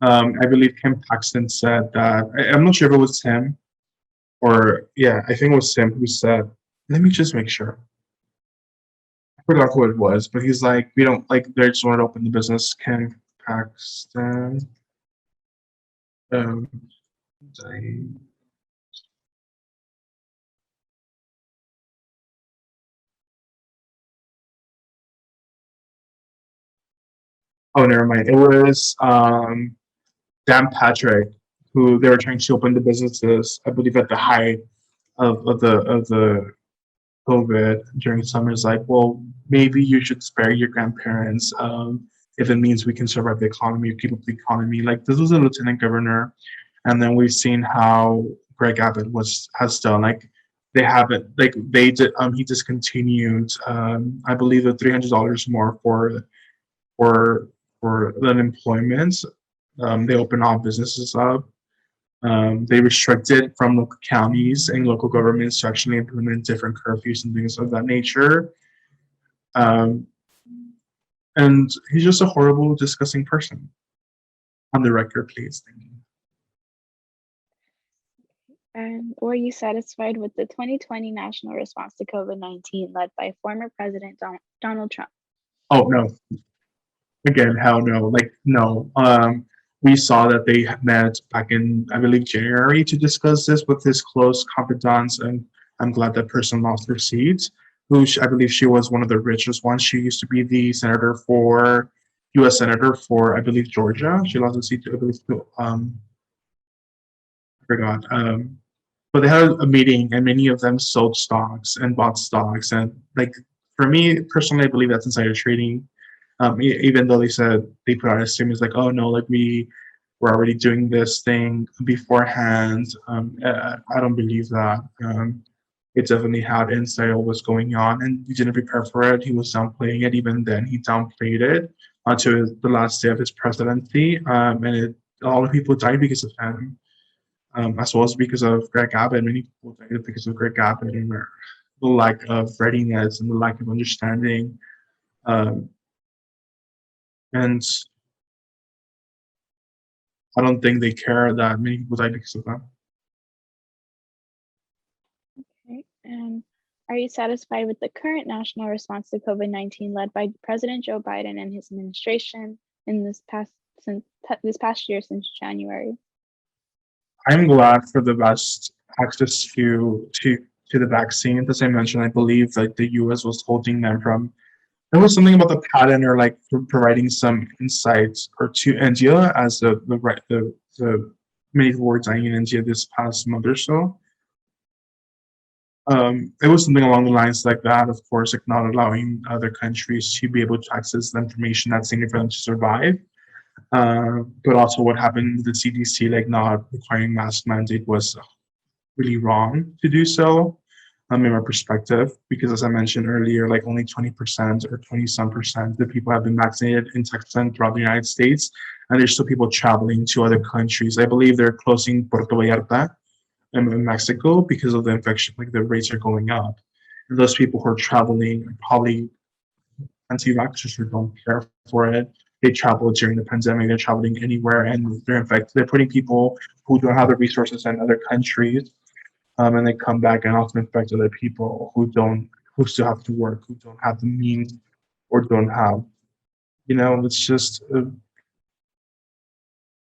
[SPEAKER 2] Um, I believe Kim Paxton said that I'm not sure if it was him or yeah, I think it was him who said, "Let me just make sure." I forgot who it was, but he's like, "We don't like they just want to open the business." Kim Paxton. Um, I- oh, never mind. It was Dan Patrick who they were trying to open the businesses. I believe at the height of the COVID during summer is like, well, maybe you should spare your grandparents if it means we can survive the economy or keep up the economy. Like this was a lieutenant governor, and then we've seen how Greg Abbott has done. Like they haven't like they did. He discontinued. I believe the $300 more for for unemployment. They opened all businesses up. They restricted from local counties and local governments to actually implement different curfews and things of that nature. Um, and he's just a horrible, disgusting person. On the record, please. Thank you.
[SPEAKER 1] And were you satisfied with the 2020 national response to COVID-19 led by former President Donald Trump?
[SPEAKER 2] Oh no! Again, hell no! Like no. We saw that they had met back in, I believe, January to discuss this with his close confidants, and I'm glad that person lost her seat. I believe she was one of the richest ones. She used to be the senator for U.S. senator for, I believe, Georgia. She lost the seat to, I believe, I forgot. But they had a meeting, and many of them sold stocks and bought stocks. And like for me personally, I believe that's insider trading. Even though they said they put out a statement like, "Oh no, like we were already doing this thing beforehand." I don't believe that. It definitely had insight of what's going on, and he didn't prepare for it. He was downplaying it. Even then, he downplayed it until the last day of his presidency, a lot of people died because of him, as well as because of Greg Abbott. Many people died because of Greg Abbott and the lack of readiness and the lack of understanding. Um, and I don't think they care that many people died because of that.
[SPEAKER 1] Okay. And are you satisfied with the current national response to COVID-19 led by President Joe Biden and his administration in this past year since January?
[SPEAKER 2] I'm glad for the best access to the vaccine. As I mentioned, I believe like the U.S. was holding them from. There was something about the patent or like providing some insights or to India as the many people were dying in India this past month or so. It was something along the lines like that, of course, like not allowing other countries to be able to access the information that's needed for them to survive. But also what happened with the CDC, like not requiring mask mandate was really wrong to do so, in my perspective, because as I mentioned earlier, like only 20% or 20 some percent of the people have been vaccinated in Texas and throughout the United States, and there's still people traveling to other countries. I believe they're closing Puerto Vallarta in Mexico because of the infection, like the rates are going up. And those people who are traveling are probably anti-vaxxers who don't care for it. They travel during the pandemic, they're traveling anywhere and they're infected. They're putting people who don't have the resources in other countries, and they come back and also infect other people who still have to work, who don't have the means or don't have, it's just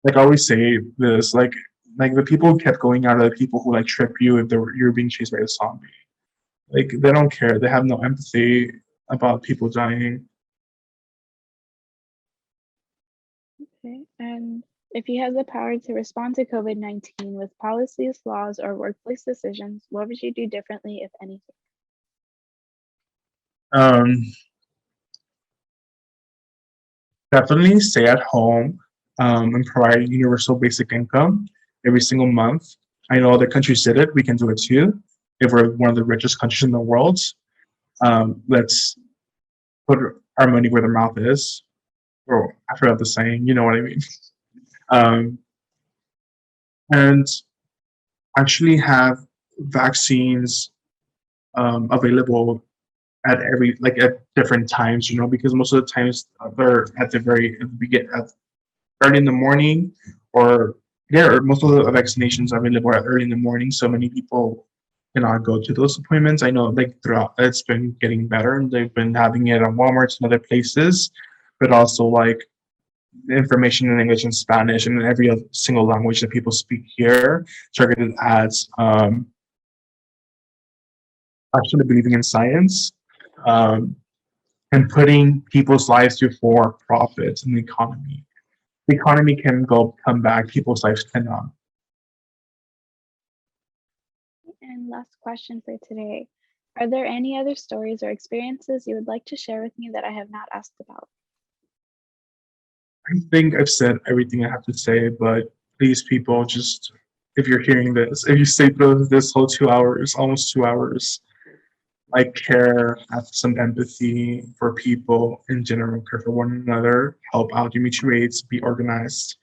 [SPEAKER 2] like I always say this, like the people who kept going out are the people who like trip you if you're being chased by a zombie. Like they don't care. They have no empathy about people dying.
[SPEAKER 1] And if you had the power to respond to COVID-19 with policies, laws, or workplace decisions, what would you do differently, if anything?
[SPEAKER 2] Um, Definitely stay at home and provide universal basic income every single month. I know other countries did it. We can do it too. If we're one of the richest countries in the world, let's put our money where the mouth is. Or I forgot the saying. You know what I mean. Um, and actually have vaccines available at different times. Because most of the times they're at the early in the morning, or most of the vaccinations are available at early in the morning. So many people cannot go to those appointments. I know, like, throughout, it's been getting better, and they've been having it on Walmart and other places, but also like information in English and Spanish and in every other single language that people speak here. Targeted ads, actually believing in science, um, and putting people's lives before profits and the economy. The economy can come back, people's lives cannot.
[SPEAKER 1] And last question for today. Are there any other stories or experiences you would like to share with me that I have not asked about?
[SPEAKER 2] I think I've said everything I have to say, but please, people, just if you're hearing this, if you stay through this whole 2 hours, almost 2 hours, like, care, have some empathy for people in general, care for one another, help out your mutual aids, be organized,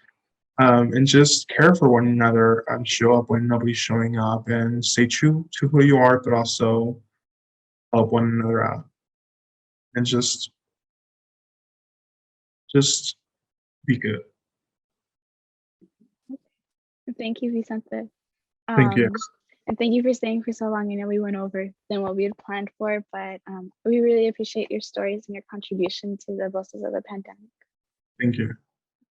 [SPEAKER 2] and just care for one another, show up when nobody's showing up, and stay true to who you are, but also help one another out, and just be good.
[SPEAKER 1] Thank you, Vicente.
[SPEAKER 2] Thank you.
[SPEAKER 1] And thank you for staying for so long. I know we went over than what we had planned for, but we really appreciate your stories and your contribution to the Voces of the pandemic.
[SPEAKER 2] Thank you.